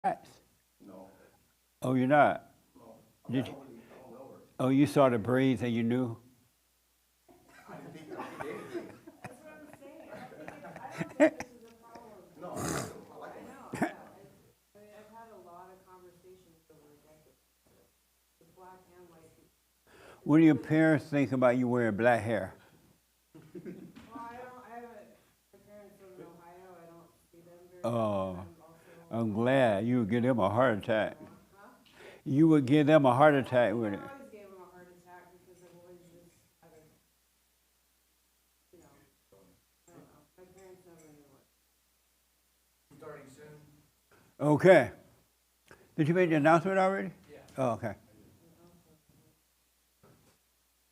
Rats. No, Oh, you're not? no. Did you? I don't know her. Oh, you saw the breeze and you knew? I didn't think I did anything. That's what I'm saying. I don't think this is a problem. No, I like him. I like I him. know, yeah. I mean, I've had a lot of conversations over a decade with black and white people. What do your parents think about you wearing black hair? Well, I haven't, my parents live in Ohio. I don't see them very Oh, often. I'm glad you would give them a heart attack. Huh? You would give them a heart attack with it. I always gave them a heart attack because I've always just had a, you know, I don't know. My parents never knew what. Starting soon. Okay. Did you make the announcement already? Yeah. Oh, okay.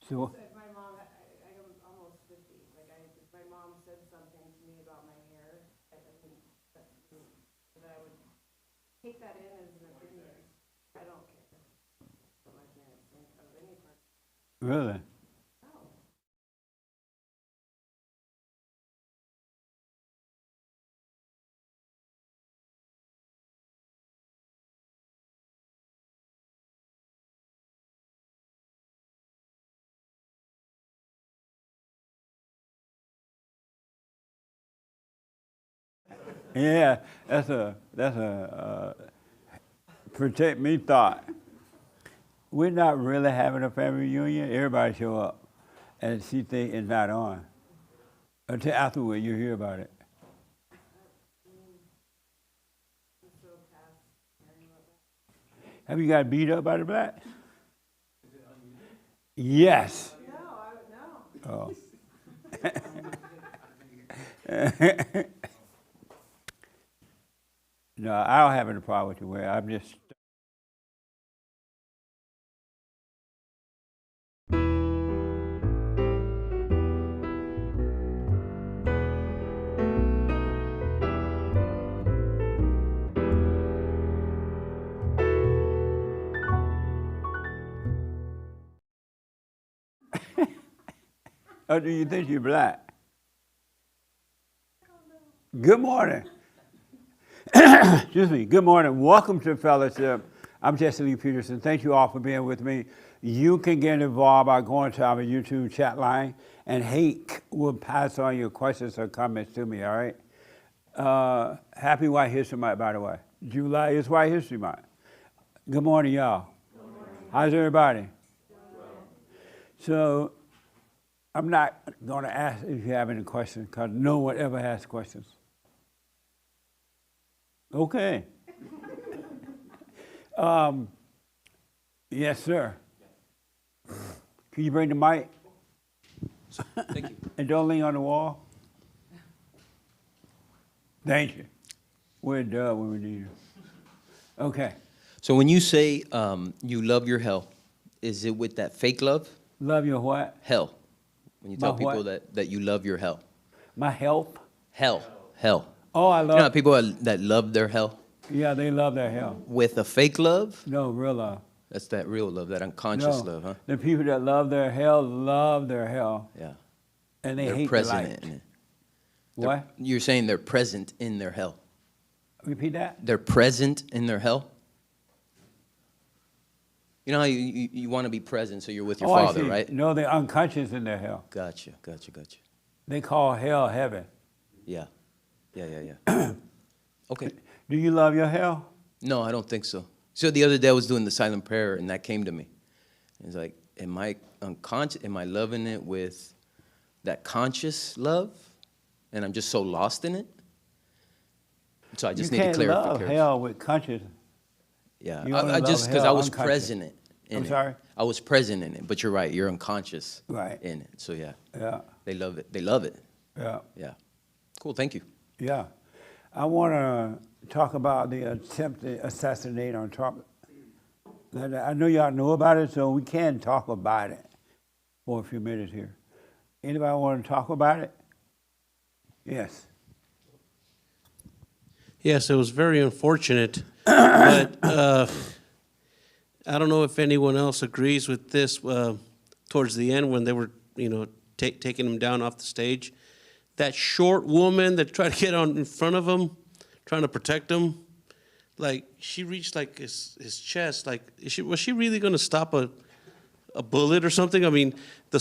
So, If my mom, I'm almost 50, like if my mom said something to me about my hair, I think that I would take that in as an opinion. I don't care what my parents think of any part. really? No. Yeah, that's a protect me thought. We're not really having a family reunion. Everybody show up, and she think it's not on until afterward you hear about it. I'm so past hearing about that. Have you got beat up by the blacks? Yes. No, no. Oh. No, I don't have any problem with you wearing. I'm just. Or do you think you're black? Good morning. Excuse me. Good morning. Welcome to Fellowship. I'm Jesse Lee Peterson. Thank you all for being with me. You can get involved by going to our YouTube chat line, and Hake will pass on your questions or comments to me, all right? Happy White History Month, by the way. July is White History Month. Good morning, y'all. Good morning. How's everybody? So, I'm not going to ask if you have any questions, because no one ever has questions. Okay. Yes, sir. Can you bring the mic? Thank you. And don't lean on the wall. Thank you. We're done when we need you. Okay. So when you say you love your hell, is it with that fake love? Love your what? Hell. When you tell My people what? that you love your hell. My help? Hell. Hell. Oh, I You know how love. people that love their hell? Yeah, they love their hell. With a fake love? No, real love. That's that real love, that unconscious No, love, huh? the people that love their hell, Yeah. and they They're hate the present light. in it. What? You're saying they're present in their hell. Repeat that? They're present in their hell? You know how you want to be present, so you're with your Oh, I father, see. right? No, they're unconscious in their hell. Gotcha. They call hell heaven. Yeah. Okay. Do you love your hell? No, I don't think so. So the other day I was doing the silent prayer, and that came to me. It's like, am I unconscious? Am I loving it with that conscious love? And I'm just so lost in it? So I just You need can't to love clarify. hell with conscious. Yeah, You only I love just because hell I was unconscious. present in I'm it. sorry? I was present in it, but you're right. You're unconscious Right. in it. So yeah, Yeah, they love it. They love it. yeah, Yeah. Cool. Thank you. yeah. I want to talk about the attempted assassination on Trump. I know y'all know about it, so we can talk about it for a few minutes here. Anybody want to talk about it? Yes. Yes, it was very unfortunate, but I don't know if anyone else agrees with this. Towards the end, when they were, taking him down off the stage, that short woman that tried to get on in front of him, trying to protect him, like she reached like his chest. Like, was she really gonna stop a bullet or something? I mean, the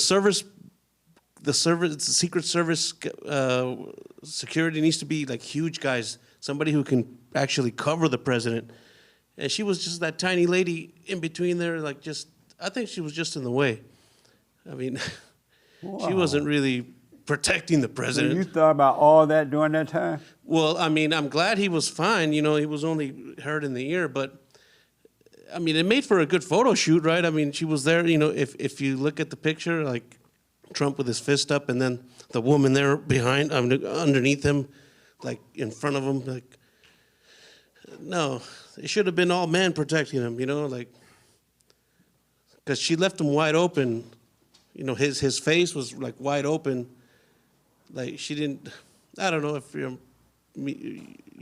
Secret Service security needs to be like huge guys, somebody who can actually cover the president. And she was just that tiny lady in between there, like just, I think she was just in the way. I mean, she wasn't really protecting the So president. you thought about all that during that time? Well, I mean, I'm glad he was fine. You know, he was only hurt in the ear, but I mean, it made for a good photo shoot, right? I mean, she was there. You know, if you look at the picture, like Trump with his fist up, and then the woman there behind, underneath him, like in front of him, like no, it should have been all men protecting him. You know, like because she left him wide open. You know, his face was like wide open. Like she didn't. I don't know if you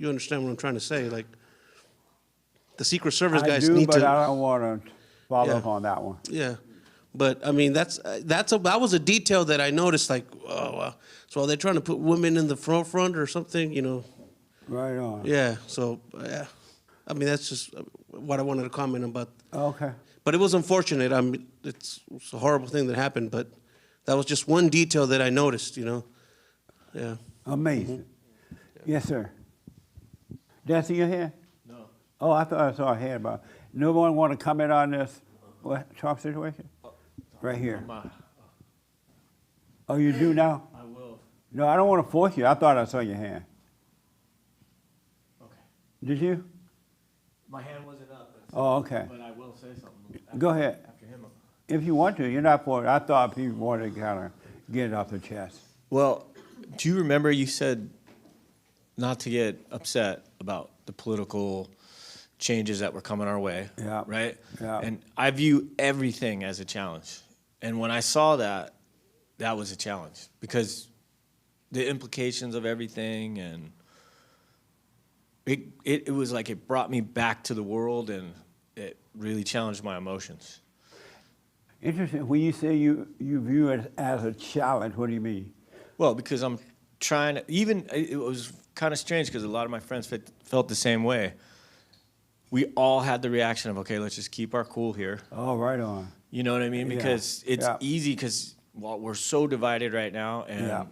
understand what I'm trying to say. Like the Secret Service I guys do, need but to. I don't want to follow Yeah. up on that one. Yeah, but I mean that was a detail that I noticed. Like, oh, so are they trying to put women in the front or something? You know? Right on. Yeah. So yeah, I mean that's just what I wanted to comment about. Okay. But it was unfortunate. I mean, it's a horrible thing that happened. But that was just one detail that I noticed. You know? Yeah. Amazing. Yes, sir. Did I see your hand? No. Oh, I thought I saw a hand. But no one want to comment on this Trump situation? Right here. Oh, you do now? I will. No, I don't want to force you. I thought I saw your hand. Okay. Did you? My hand wasn't up. Oh, okay. But I will say something. Go ahead. After him. If you want to, you're not for it. I thought people wanted to kind of get it off their chest. Well, do you remember you said not to get upset about the political changes that were coming our way? Yeah. Right? Yeah. And I view everything as a challenge. And when I saw that, that was a challenge because the implications of everything and it was like it brought me back to the world and it really challenged my emotions. Interesting. When you say you view it as a challenge, what do you mean? Well, because I'm trying to, it was kind of strange because a lot of my friends felt the same way. We all had the reaction of, okay, let's just keep our cool here. Oh, right on. You know what I mean? Yeah, Because it's yeah. easy because we're so divided right now and Yeah.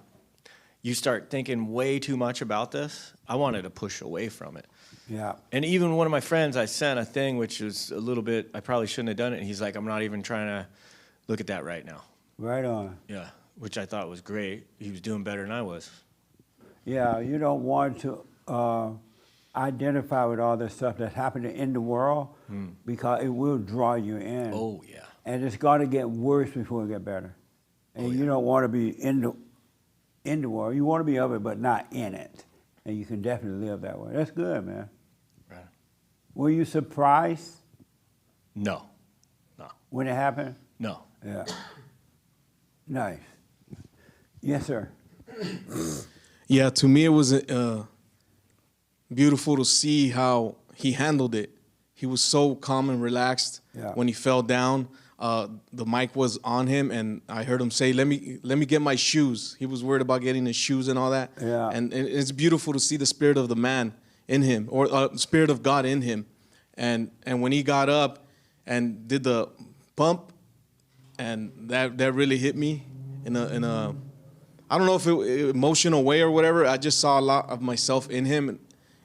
you start thinking way too much about this. I wanted to push away from it. Yeah. And even one of my friends, I sent a thing which was a little bit, I probably shouldn't have done it. And he's like, I'm not even trying to look at that right now. Right on. Yeah, which I thought was great. He was doing better than I was. Yeah, you don't want to identify with all this stuff that's happening in the world because it will draw you in. Oh, yeah. And it's got to get worse before it get better. And you don't want to be in the world. You want to be of it, but not in it. And you can definitely live that way. That's good, man. Right. Were you surprised No. when it happened? No. Yeah. Nice. Yes, sir. Yeah, to me it was beautiful to see how he handled it. He was so calm and relaxed Yeah. when he fell down. The mic was on him, and I heard him say, "Let me get my shoes." He was worried about getting his shoes and all that. Yeah. And it's beautiful to see the spirit of the man in him, or spirit of God in him. And when he got up and did the pump, and that really hit me in a I don't know if it emotional way or whatever. I just saw a lot of myself in him,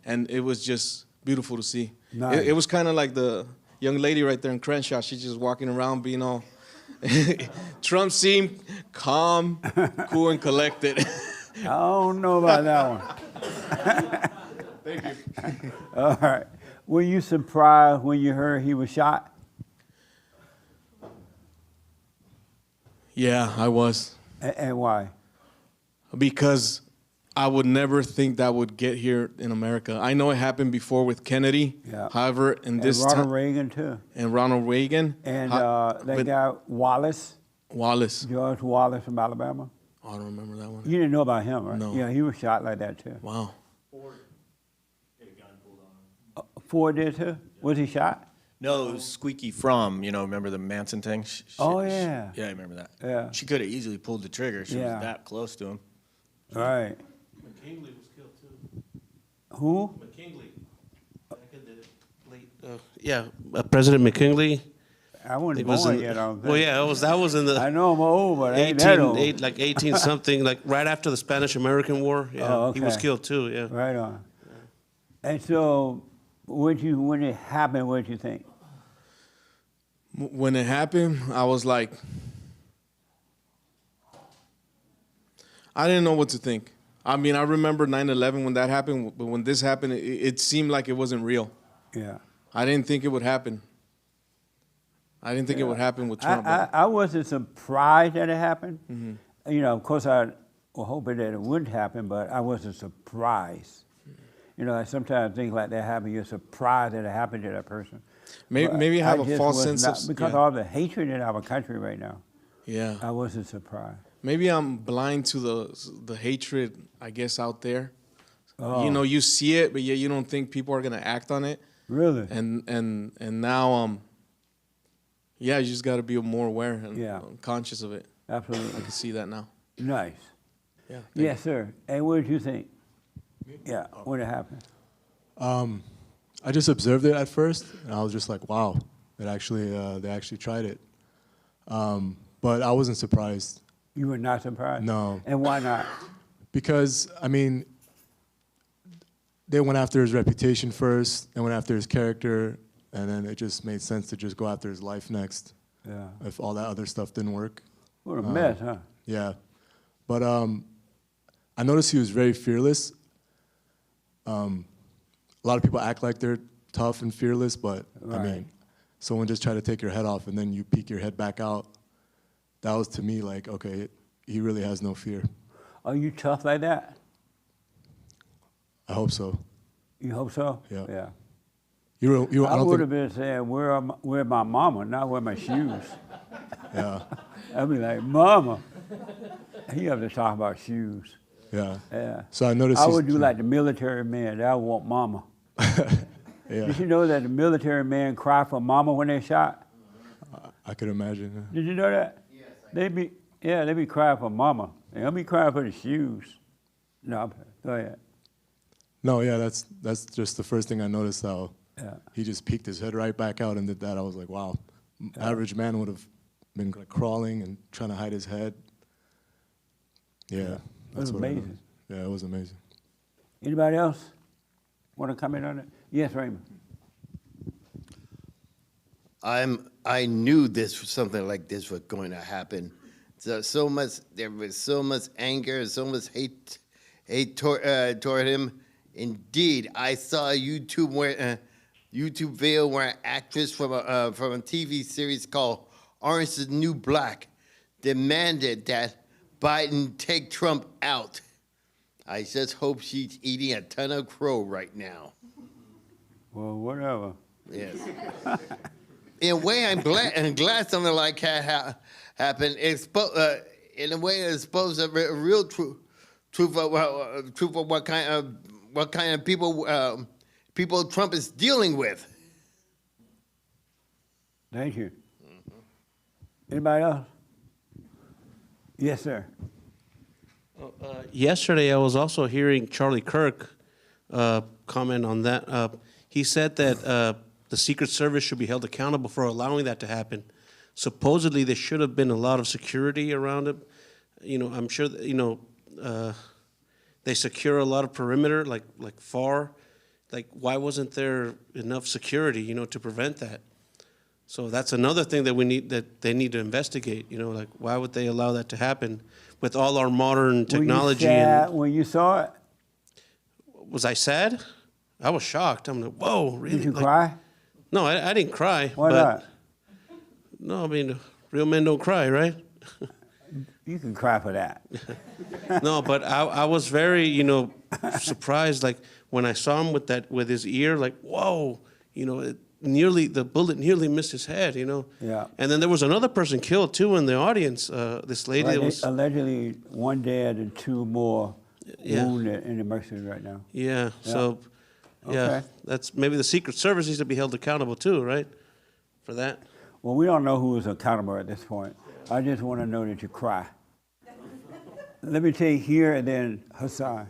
and it was just beautiful to see. Nice. It was kind of like the young lady right there in Crenshaw. She's just walking around being all. Trump seemed calm, cool, and collected. I don't know about that one. Thank you. All right. Were you surprised when you heard he was shot? Yeah, I was. And why? Because I would never think that would get here in America. I know it happened before with Kennedy. Yeah. However, in this and Ronald time, Reagan, too. and Ronald Reagan And Ho- that but guy Wallace, Wallace. George Wallace from Alabama. Oh, I don't remember that one. You didn't know about him, right? No. Yeah, he was shot like that, too. Wow. Ford did, too? Was he shot? No, it was Squeaky From, remember the Manson thing? Oh, yeah. Yeah, I remember that. Yeah. She could have easily pulled the trigger. She Yeah. was that close to him. Right. McKinley was killed too. Who? McKinley, back in the President McKinley. I wasn't It was born in, yet, I don't think. well, yeah, that was in the I know I'm old, but I ain't that old. 18 something, like right after the Spanish-American War. Yeah, Oh, he was okay. killed too. Yeah. Right on. And so, when it happened, what did you think? When it happened, I was like, I didn't know what to think. I mean, I remember 9/11 when that happened, but when this happened, it seemed like it wasn't real. Yeah. I didn't think it would happen. I didn't think it would happen with Trump. I wasn't surprised that it happened. You know, of course, I was hoping that it wouldn't happen, but I wasn't surprised. You know, sometimes things like that happen, you're surprised that it happened to that person. Maybe I have a just false was sense not- of because of all the hatred in our country right now. yeah. I wasn't surprised. Maybe I'm blind to the hatred, I guess, out there. Oh. You know, you see it, but yet you don't think people are gonna act on it. Really? And now yeah, you just got to be more aware and Yeah. conscious of it. I Absolutely. can see that now. Nice. Yeah. Yes, sir. And what did you think? Yeah, when it happened. I just observed it at first, and I was just like, "Wow, they actually tried it." But I wasn't surprised You were not surprised? No. And why not? because, I mean, they went after his reputation first, they went after his character, and then it just made sense to just go after his life next. Yeah. If all that other stuff didn't work. What a mess, huh? Yeah, but I noticed he was very fearless. A lot of people act like they're tough and fearless, but I Right. mean, someone just tried to take your head off and then you peek your head back out. That was to me like, okay, he really has no fear. Are you tough like that? I hope so. You hope so? Yeah. Yeah. You were, I don't would think, have been saying, where my mama, not where my shoes. yeah, I'd be like, Mama. You have to talk about shoes. yeah. Yeah. So I noticed. I he's- would do like the military man. I want mama. Yeah, Did you know that the military men cry for mama when they shot? I could imagine. Did you know that? Yes. They be crying for mama. They don't be crying for the shoes. No, go ahead. No, yeah, that's just the first thing I noticed. How Yeah. he just peeked his head right back out and did that. I was like, wow. Average man would have been like crawling and trying to hide his head. Yeah, was what I amazing. noticed. Yeah, it was amazing. Anybody else want to comment on it? Yes, Raymond. I knew something like this was going to happen. There was so much anger, so much hate toward him. Indeed, I saw a YouTube video where an actress from a TV series called Orange is the New Black demanded that Biden take Trump out. I just hope she's eating a ton of crow right now. Well, whatever. Yes. In a way, I'm glad something like that happened. In a way, it's supposed to be a real truth of what kind of people Trump is dealing with. Thank you. Anybody else? Yes, sir. Yesterday, I was also hearing Charlie Kirk comment on that. He said that the Secret Service should be held accountable for allowing that to happen. Supposedly, there should have been a lot of security around him. You know, I'm sure that, they secure a lot of perimeter, like far. Like, why wasn't there enough security, to prevent that? So that's another thing that they need to investigate. Like, why would they allow that to happen with all our modern technology? Were you sad when you saw it? Was I sad? I was shocked. I'm like, whoa, really? Did you Like, cry? No, I didn't cry. Why but, not? No, I mean, real men don't cry, right? You can cry for that. No, but I was very, surprised. Like when I saw him with his ear, like, whoa, the bullet nearly missed his head, Yeah. And then there was another person killed too in the audience. This lady that was, Allegedly, one dead and two more Yeah. wounded in the emergency right now. yeah. So, yeah, Okay. that's maybe the Secret Service needs to be held accountable too, right? For that. Well, we don't know who is accountable at this point. I just want to know that you cry. Let me take here and then Hassan.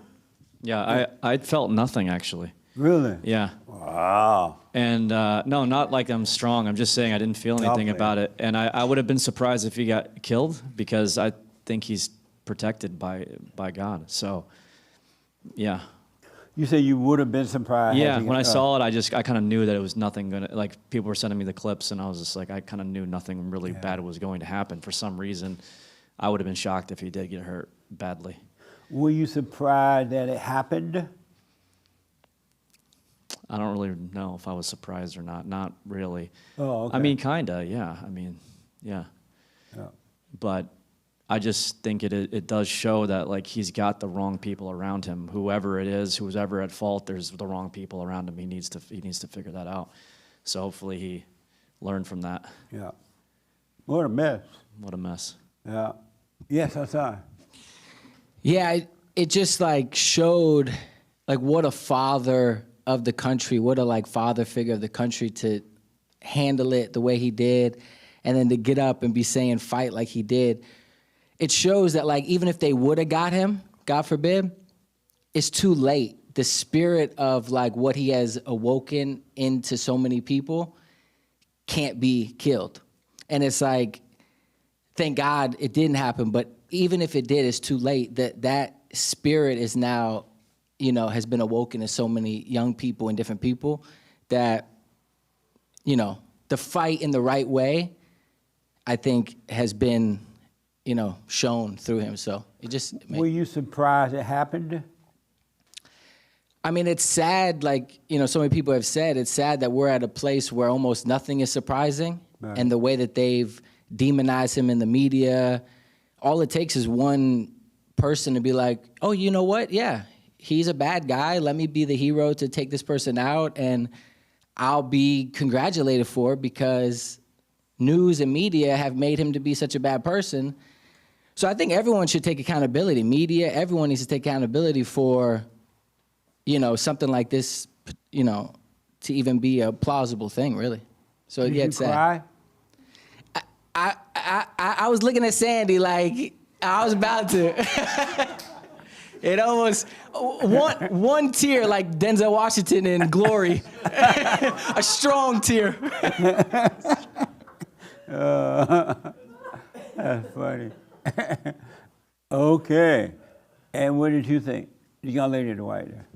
Yeah, I felt nothing actually. Really? Yeah. Wow. And no, not like I'm strong. I'm just saying I didn't feel anything Lovely. about it. And I would have been surprised if he got killed because I think he's protected by God. So, yeah. You say you would have been surprised. Yeah, had he- when I saw it, I kind of knew that it was nothing gonna, like, people were sending me the clips, and I was just like, I kind of knew nothing really bad was going to happen. For some reason, I would have been shocked if he did get hurt badly. Were you surprised that it happened? I don't really know if I was surprised or not. Not really. Oh, okay. I mean, kinda, yeah. I mean, yeah. Yeah. But I just think it does show that, like, he's got the wrong people around him. Whoever it is, who's ever at fault, there's the wrong people around him. He needs to figure that out. So hopefully he learned from that. Yeah. What a mess. What a mess. Yeah. Yes, Hassan. Yeah, it just like showed like what a father of the country, what a like father figure of the country to handle it the way he did, and then to get up and be saying fight like he did. It shows that like even if they would have got him, God forbid, it's too late. The spirit of like what he has awoken into so many people can't be killed. And it's like, thank God it didn't happen, but even if it did, it's too late. That spirit is now, you know, has been awoken in so many young people and different people that, you know, the fight in the right way, I think has been, you know, shown through him. So it just, Were you surprised it happened? I mean, it's sad, like, you know, so many people have said, it's sad that we're at a place where almost nothing is surprising. Right. And the way that they've demonized him in the media, all it takes is one person to be like, oh, you know what? Yeah, he's a bad guy. Let me be the hero to take this person out, and I'll be congratulated for it because news and media have made him to be such a bad person. So I think everyone should take accountability. Media, everyone needs to take accountability for, you know, something like this, you know, to even be a plausible thing, really. So Did yeah, you it's sad. cry? I was looking at Sandy like I was about to. It almost one tear like Denzel Washington in Glory, a strong tear. That's funny. Okay. And what did you think? The young lady in the white there.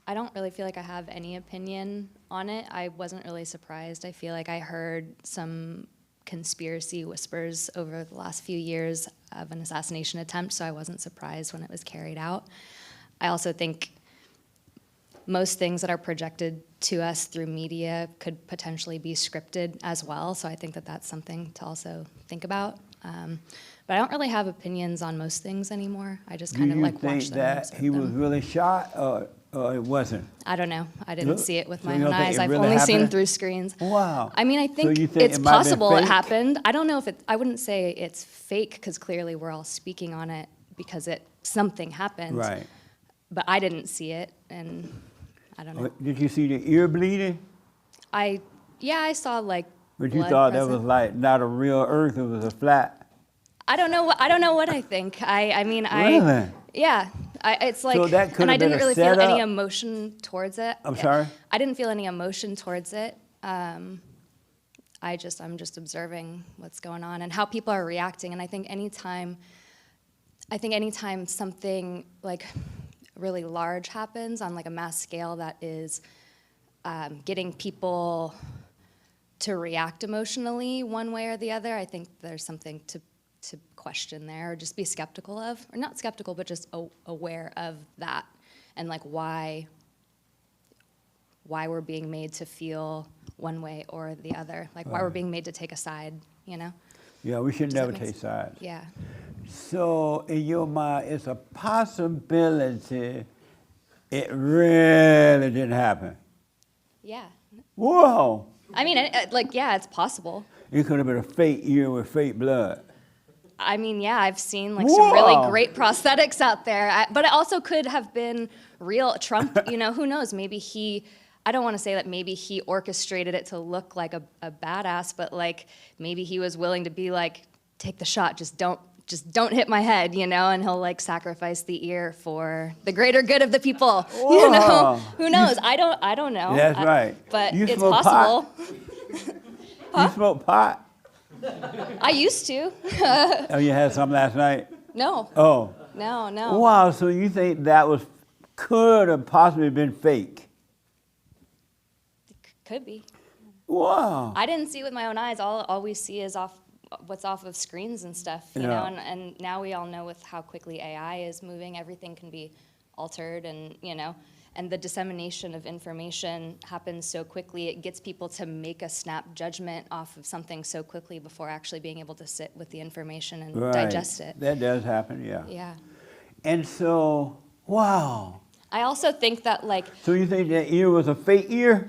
I don't really feel like I have any opinion on it. I wasn't really surprised. I feel like I heard some conspiracy whispers over the last few years of an assassination attempt, so I wasn't surprised when it was carried out. I also think most things that are projected to us through media could potentially be scripted as well, so I think that that's something to also think about. But I don't really have opinions on most things anymore. I just kind of like watch them. Do you and think that observe he was them. really shot or it wasn't? I don't know. I didn't Look, see it with so my you own don't think eyes. it I've really only seen happened? through screens. Wow. I mean, I So think you think it's it might have been possible it fake? happened. I don't know if it, I wouldn't say it's fake because clearly we're all speaking on it because something happened. Right. But I didn't see it, and I don't know. Did you see the ear bleeding? Yeah, I saw like But you blood thought that present. was like not a real earth, it was a flat. I don't know what I think. I mean, Really? Yeah. It's like, So that could and I have been didn't a really feel any setup? emotion towards it. I'm sorry? I didn't feel any emotion towards it. I'm just observing what's going on and how people are reacting. And I think anytime something like really large happens on like a mass scale that is getting people to react emotionally one way or the other, I think there's something to question there, or just be skeptical of, or not skeptical, but just aware of that, and like why we're being made to feel one way or the other, like why we're being made to take a side, you know? Yeah, we should Does that never make take sense? sides. Yeah. So in your mind, it's a possibility it really didn't happen. Yeah. Whoa! I mean, yeah, it's possible. It could have been a fake ear with fake blood. I mean, yeah, I've seen like some really Whoa. great prosthetics out there, but it also could have been real. Trump, you know, who knows? Maybe I don't want to say that maybe he orchestrated it to look like a badass, but like maybe he was willing to be like, take the shot, just don't just don't hit my head, you know, and he'll like sacrifice the ear for the greater good of the people. You know, Whoa. who knows? I don't know. That's right. But You it's smoke possible. You smoke pot? I used to. Oh, you had some last night? No, Oh. no. Wow, so you think that could have possibly been fake? Could be. Wow. I didn't see it with my own eyes. All we see is what's off of screens and stuff, you know. Yeah. And now we all know with how quickly AI is moving, everything can be altered, and you know, and the dissemination of information happens so quickly. It gets people to make a snap judgment off of something so quickly before actually being able to sit with the information and Right. digest it. That does happen, yeah. Yeah. And so, wow. I also think that like So you think that ear was a fake ear?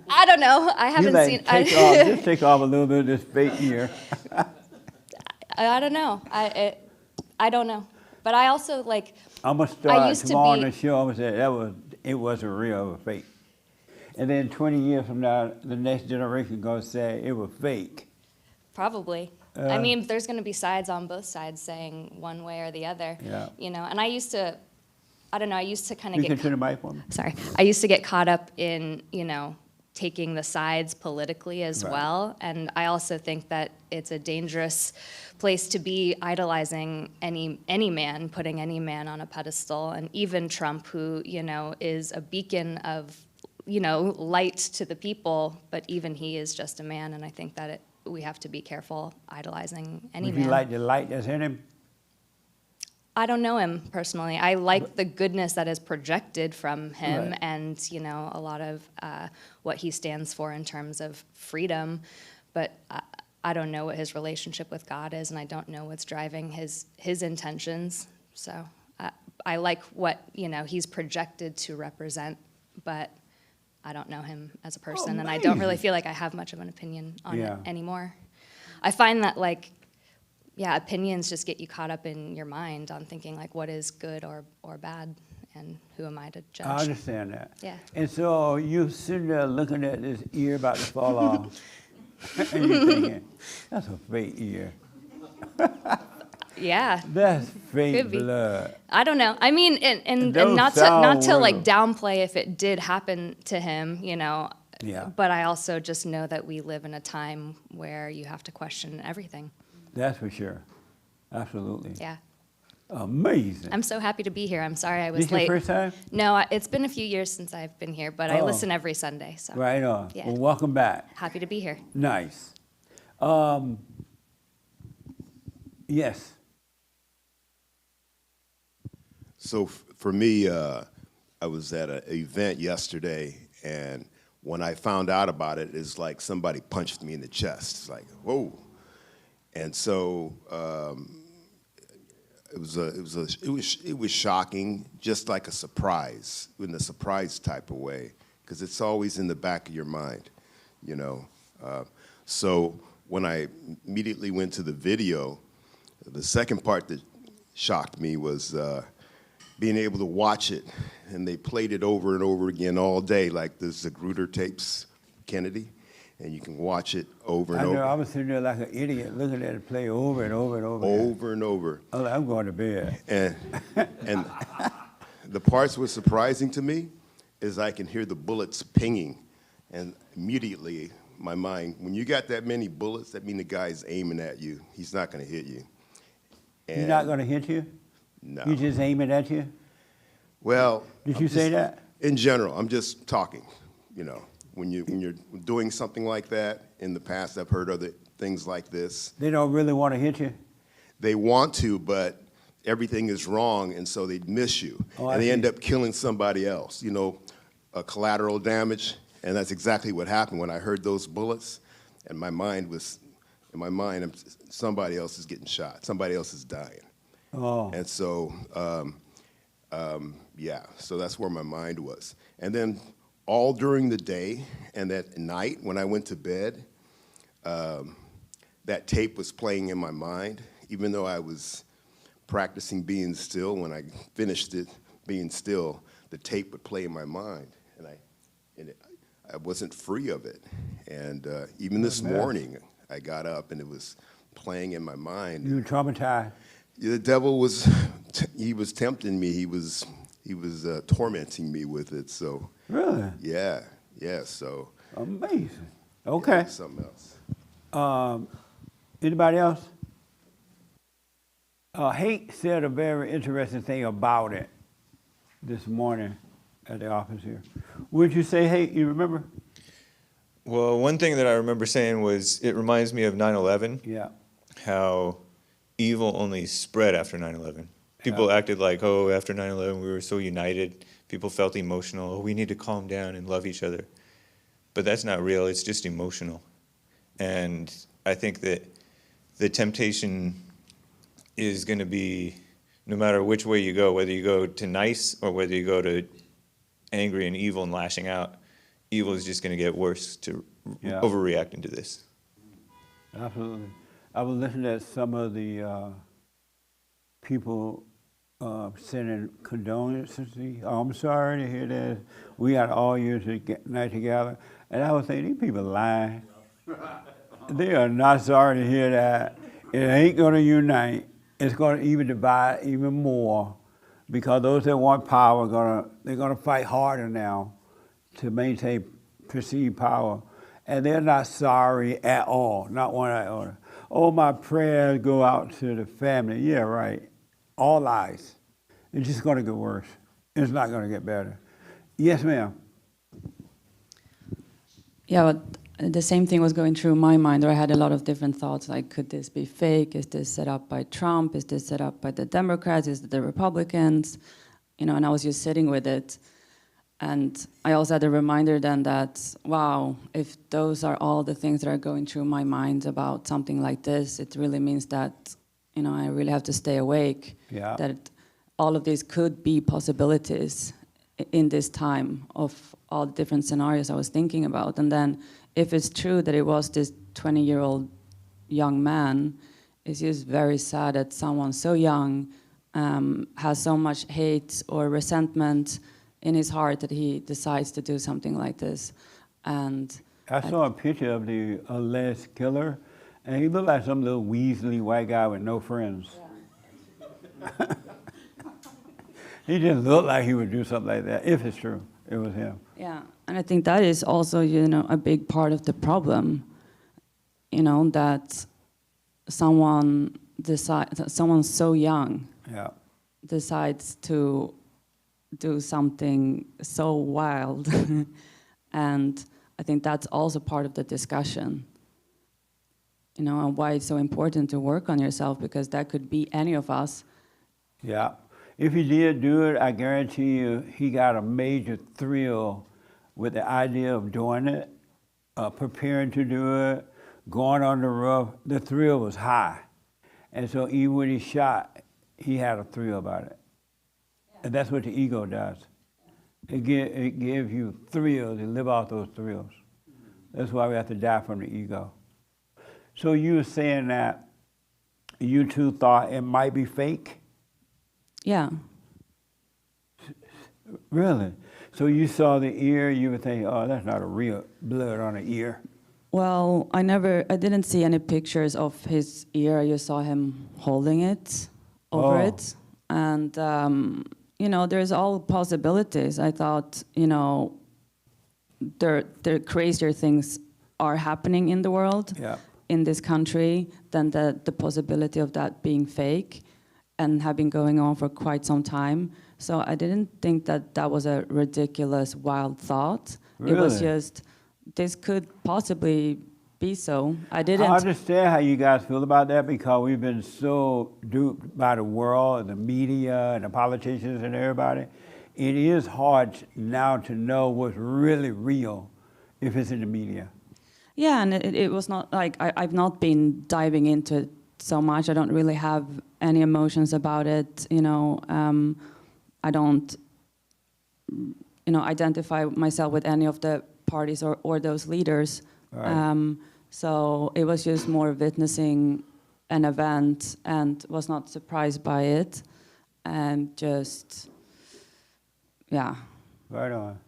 I don't know. I You haven't like seen. just take off a little bit of this fake ear. I don't know. I don't know. But I also like. I'm gonna I start used to tomorrow on be- the show. I'm gonna say it wasn't real, it was fake. And then 20 years from now, the next generation gonna say it was fake. Probably. I mean, there's going to be sides on both sides saying one way or the other. Yeah. You know, and I used to kind of You can get. turn the mic for me. Sorry, I used to get caught up in, you know, taking the sides politically as Right. well, and I also think that it's a dangerous place to be idolizing any man, putting any man on a pedestal, and even Trump, who, you know, is a beacon of, you know, light to the people, but even he is just a man, and I think that we have to be careful idolizing any Would man. you like the light that's in him? I don't know him personally. I like the goodness that is projected from him, Right. and you know, a lot of what he stands for in terms of freedom. But I don't know what his relationship with God is, and I don't know what's driving his intentions. So I like what, you know, he's projected to represent, but I don't know him as a person, and I don't really feel like I have much of an opinion on Yeah. it anymore. I find that like. Yeah, opinions just get you caught up in your mind on thinking like what is good or bad, and who am I to judge? I understand that. Yeah. And so you sitting there looking at this ear about to fall off, and you're thinking, that's a fake ear. Yeah, That's fake Could be. blood. I don't know. I mean, and Those not sound to like real. downplay if it did happen to him, you know. Yeah. But I also just know that we live in a time where you have to question everything. That's for sure. Absolutely. Yeah. Amazing. I'm so happy to be here. I'm sorry I was This your late. first time? No, it's been a few years since I've been here, but I Oh. listen every Sunday. So Right on. Yeah. Well, welcome back. happy to be here. Nice. Yes. So for me, I was at an event yesterday, and when I found out about it, it's like somebody punched me in the chest. It's like, whoa. And so it was shocking, just like a surprise, in a surprise type of way, because it's always in the back of your mind, you know. So when I immediately went to the video, the second part that shocked me was being able to watch it, and they played it over and over again all day, like the Zapruder tapes, Kennedy, and you can watch it over and I know, over. I was sitting there like an idiot looking at it play over and over and over. Over and over. I was like, I'm going to bed. And the parts were surprising to me is I can hear the bullets pinging, and immediately my mind, when you got that many bullets, that means the guy's aiming at you. He's not going to hit you. You're not going to hit you? No. You just aiming at you? Well, Did I'm you say just- that? In general, I'm just talking. You know, when you're doing something like that, in the past I've heard other things like this. They don't really want to hit you? They want to, but everything is wrong, and so they miss you, Oh, I and they end see. up killing somebody else. You know, a collateral damage, and that's exactly what happened when I heard those bullets, and my mind was, in my mind, somebody else is getting shot, somebody else is dying. Oh. And so, yeah, so that's where my mind was. And then all during the day and that night when I went to bed, that tape was playing in my mind, even though I was practicing being still. When I finished it, being still, the tape would play in my mind, and I wasn't free of it. And even this morning, I got up and it was playing in my mind. You were traumatized. The devil was, he was tempting me. He was tormenting me with it. So Really? yeah, so Amazing. Okay. something else. Anybody else? Hate said a very interesting thing about it this morning at the office here. Would you say Hate? You remember? Well, one thing that I remember saying was it reminds me of 9/11, Yeah. how evil only spread after 9/11. People acted like, oh, after 9/11 we were so united. People felt emotional. Oh, we need to calm down and love each other. But that's not real. It's just emotional. And I think that the temptation is going to be, no matter which way you go, whether you go to nice or whether you go to angry and evil and lashing out, evil is just going to get worse to overreacting to this. Absolutely. I was listening to some of the people sending condolences. I'm sorry to hear that. We got all year to get night together. And I was saying, these people lying. They are not sorry to hear that. It ain't going to unite. It's going to even divide even more, because those that want power they're going to fight harder now to maintain perceived power. And they're not sorry at all, not one iota. Oh, my prayers go out to the family. Yeah, right. All lies. It's just going to get worse. It's not going to get better. Yes, ma'am. Yeah, but the same thing was going through my mind, or I had a lot of different thoughts, like, could this be fake? Is this set up by Trump? Is this set up by the Democrats? Is it the Republicans? You know, and I was just sitting with it. And I also had a reminder then that, wow, if those are all the things that are going through my mind about something like this, it really means that, you know, I really have to stay awake. Yeah. That all of these could be possibilities in this time of all the different scenarios I was thinking about. And then if it's true that it was this 20-year-old young man, it's just very sad that someone so young has so much hate or resentment in his heart that he decides to do something like this. And I saw a picture of the alleged killer, and he looked like some little Weasley white guy with no friends. Yeah. He just looked like he would do something like that, if it's true. It was him. yeah, and I think that is also, you know, a big part of the problem, you know, that someone so young decides to do something so wild. And I think that's also part of the discussion, you know, and why it's so important to work on yourself, because that could be any of us. Yeah. If he did do it, I guarantee you he got a major thrill with the idea of doing it, preparing to do it, going on the roof. The thrill was high. And so even when he shot, he had a thrill about it. And that's what the ego does. It gives you thrills and live off those thrills. That's why we have to die from the ego. So you were saying that you two thought it might be fake? Yeah. Really? So you saw the ear, you would think, oh, that's not a real blood on the ear. Well, I didn't see any pictures of his ear. I just saw him holding it over it. And, you know, there's all possibilities. I thought, you know, there crazier things are happening in the world, in this country, than the possibility of that being fake and have been going on for quite some time. So I didn't think that that was a ridiculous, wild thought. Really? It was just, this could possibly be so. I understand how you guys feel about that, because we've been so duped by the world and the media and the politicians and everybody. It is hard now to know what's really real if it's in the media. Yeah, and it was not like, I've not been diving into it so much. I don't really have any emotions about it, you know. I don't, you know, identify myself with any of the parties or those leaders. Right. So it was just more witnessing an event and was not surprised by it, and just, yeah. Right on.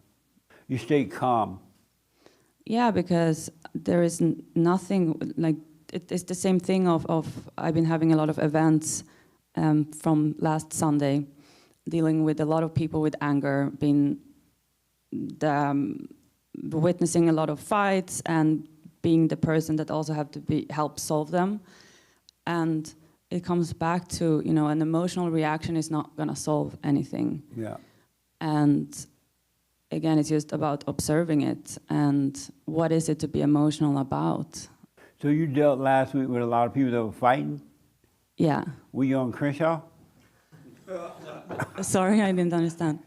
You stayed calm. Yeah, because there is nothing, like, it's the same thing of I've been having a lot of events from last Sunday, dealing with a lot of people with anger, witnessing a lot of fights and being the person that also have to help solve them. And it comes back to, an emotional reaction is not gonna solve anything. Yeah. And again, it's just about observing it and what is it to be emotional about. So you dealt last week with a lot of people that were fighting? Yeah. Were you on Crenshaw? Sorry, I didn't understand.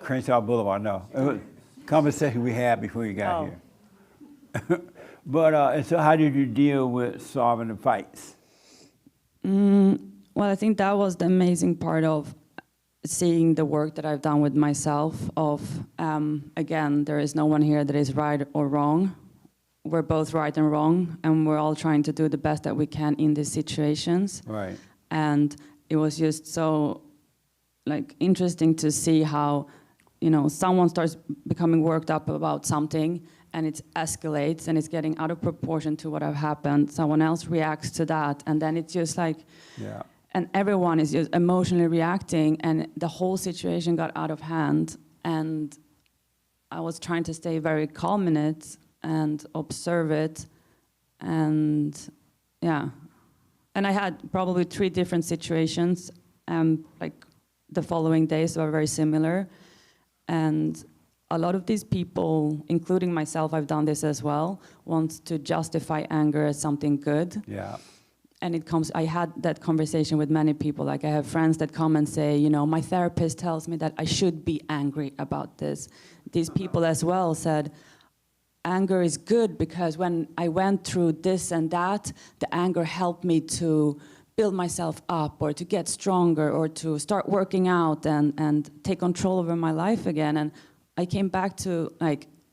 Crenshaw Boulevard, no. It was a conversation we had before you got here. But, and so how did you deal with solving the fights? Well, I think that was the amazing part of seeing the work that I've done with myself of, again, there is no one here that is right or wrong. We're both right and wrong, and we're all trying to do the best that we can in these situations. Right. And it was just so, interesting to see how, someone starts becoming worked up about something, and it escalates, and it's getting out of proportion to what have happened. Someone else reacts to that, and then it's just yeah. And everyone is just emotionally reacting, and the whole situation got out of hand. And I was trying to stay very calm in it and observe it, and yeah. And I had probably 3 different situations, the following days were very similar. And a lot of these people, including myself, I've done this as well, want to justify anger as something good. Yeah. And I had that conversation with many people. I have friends that come and say, my therapist tells me that I should be angry about this. These people as well said, anger is good because when I went through this and that, the anger helped me to build myself up or to get stronger or to start working out and take control over my life again. And I came back to,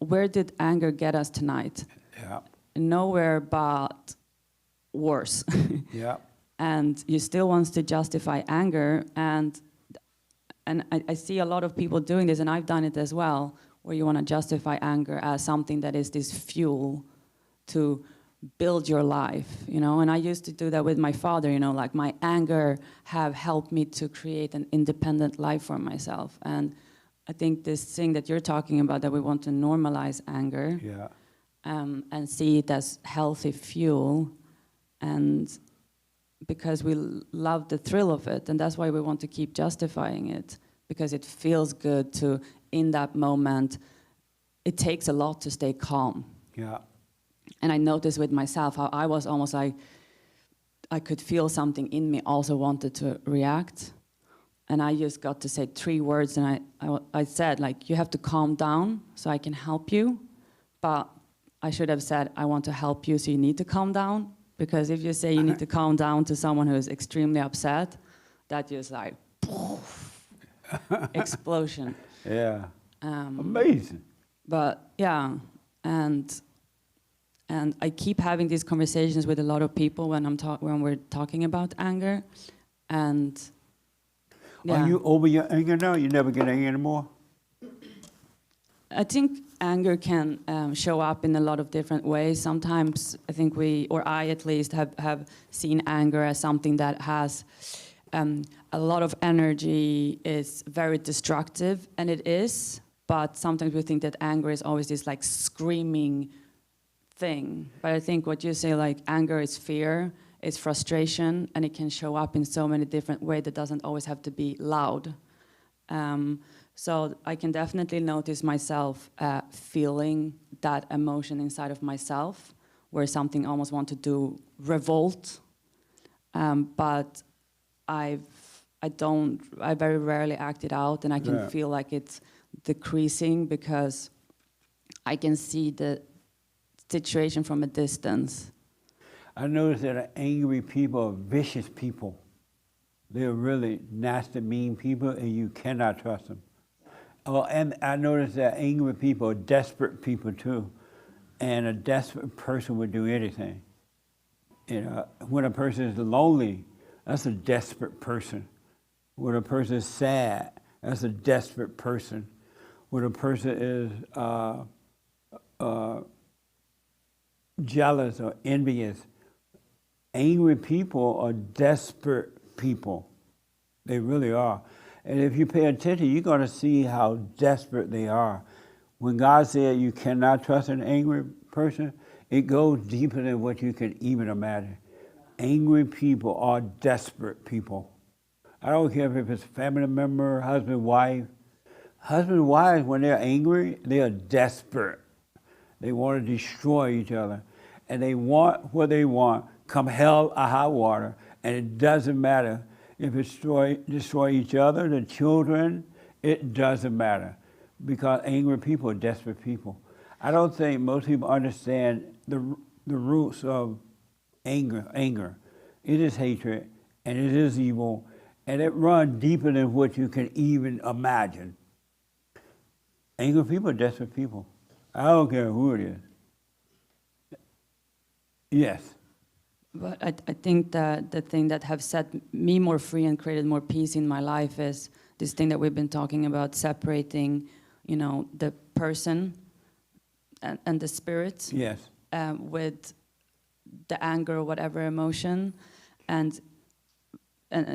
where did anger get us tonight? Yeah. Nowhere but worse. Yeah. And you still want to justify anger, and I see a lot of people doing this, and I've done it as well, where you want to justify anger as something that is this fuel to build your life, and I used to do that with my father, my anger have helped me to create an independent life for myself. And I think this thing that you're talking about, that we want to normalize anger, Yeah. And see it as healthy fuel, and because we love the thrill of it, and that's why we want to keep justifying it, because it feels good to, in that moment, it takes a lot to stay calm. Yeah. And I noticed with myself how I was almost I could feel something in me also wanted to react, and I just got to say 3 words, and I said, you have to calm down so I can help you, but I should have said, I want to help you, so you need to calm down. Because if you say you need to calm down to someone who is extremely upset, that just poof, explosion. Yeah. Amazing. But yeah, and I keep having these conversations with a lot of people when we're talking about anger, and yeah. Are you over your anger now? You never get angry anymore? I think anger can show up in a lot of different ways. Sometimes I think I at least, have seen anger as something that has a lot of energy, is very destructive, and it is, but sometimes we think that anger is always this screaming thing. But I think what you say, anger is fear, it's frustration, and it can show up in so many different ways that doesn't always have to be loud. So I can definitely notice myself feeling that emotion inside of myself, where something almost want to do revolt, but I very rarely act it out, and I can feel like it's decreasing because I can see the situation from a distance. I noticed that angry people are vicious people. They're really nasty, mean people, and you cannot trust them. Oh, and I noticed that angry people are desperate people too, and a desperate person would do anything. When a person is lonely, that's a desperate person. When a person is sad, that's a desperate person. When a person is jealous or envious. Angry people are desperate people. They really are. And if you pay attention, you're going to see how desperate they are. When God said you cannot trust an angry person, it goes deeper than what you can even imagine. Angry people are desperate people. I don't care if it's a family member, husband, wife. Husband and wives, when they're angry, they are desperate. They want to destroy each other. And they want what they want, come hell or high water. And it doesn't matter if it destroy each other, the children, it doesn't matter. Because angry people are desperate people. I don't think most people understand the roots of anger. It is hatred, and it is evil, and it runs deeper than what you can even imagine. Angry people are desperate people. I don't care who it is. Yes. But I think that the thing that have set me more free and created more peace in my life is this thing that we've been talking about, separating, the person and the spirit. Yes. With the anger or whatever emotion, and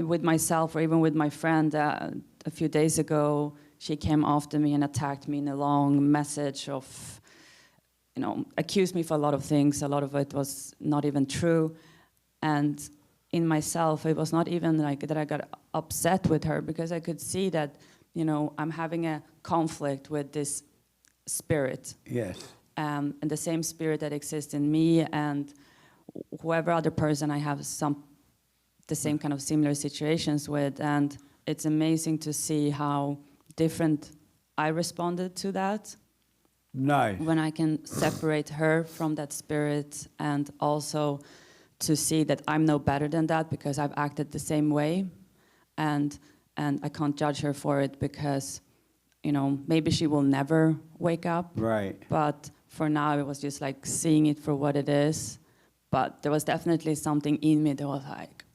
with myself or even with my friend. A few days ago, she came after me and attacked me in a long message of, accused me for a lot of things. A lot of it was not even true. And in myself, it was not even like that I got upset with her, because I could see that, I'm having a conflict with this spirit. Yes. And the same spirit that exists in me and whoever other person I have the same kind of similar situations with. And it's amazing to see how different I responded to that. Nice. When I can separate her from that spirit, and also to see that I'm no better than that because I've acted the same way, and I can't judge her for it because, maybe she will never wake up. Right. But for now, it was just like seeing it for what it is. But there was definitely something in me that was like,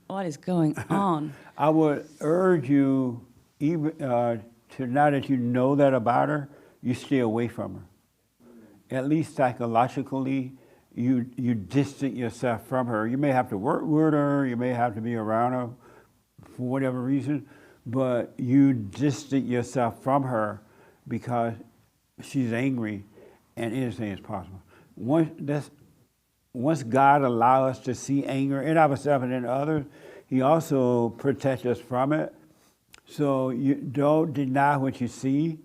what is going on? I would urge you, even to now that you know that about her, you stay away from her. At least psychologically, you distance yourself from her. You may have to work with her, you may have to be around her for whatever reason, but you distance yourself from her because she's angry and anything is possible. Once God allows us to see anger in ourselves and in others, He also protects us from it. So you don't deny what you see,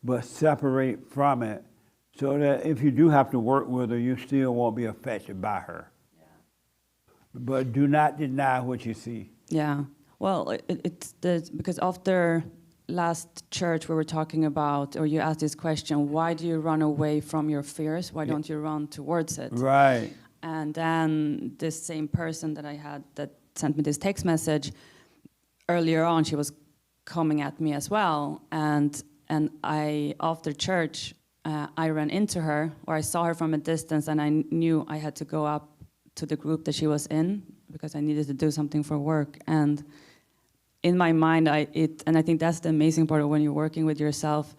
but separate from it, so that if you do have to work with her, you still won't be affected by her. Yeah. But do not deny what you see. Yeah. Well, it's because after last church we were talking about, or you asked this question, why do you run away from your fears? Why don't you run towards it? Right. And then this same person that I had that sent me this text message, earlier on she was coming at me as well. And I, after church, I ran into her, or I saw her from a distance, and I knew I had to go up to the group that she was in because I needed to do something for work. And in my mind, and I think that's the amazing part of when you're working with yourself,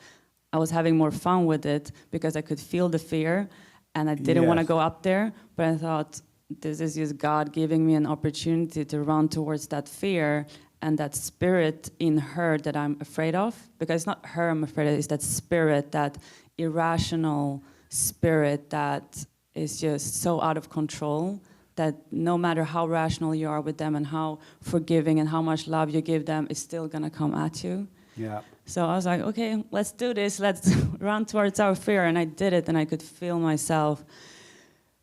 I was having more fun with it because I could feel the fear, and I didn't want to go up there, but I thought, this is just God giving me an opportunity to run towards that fear and that spirit in her that I'm afraid of. Because it's not her I'm afraid of, it's that spirit, that irrational spirit that is just so out of control that no matter how rational you are with them and how forgiving and how much love you give them, it's still going to come at you. Yeah. So I was like, okay, let's do this. Let's run towards our fear. And I did it, and I could feel myself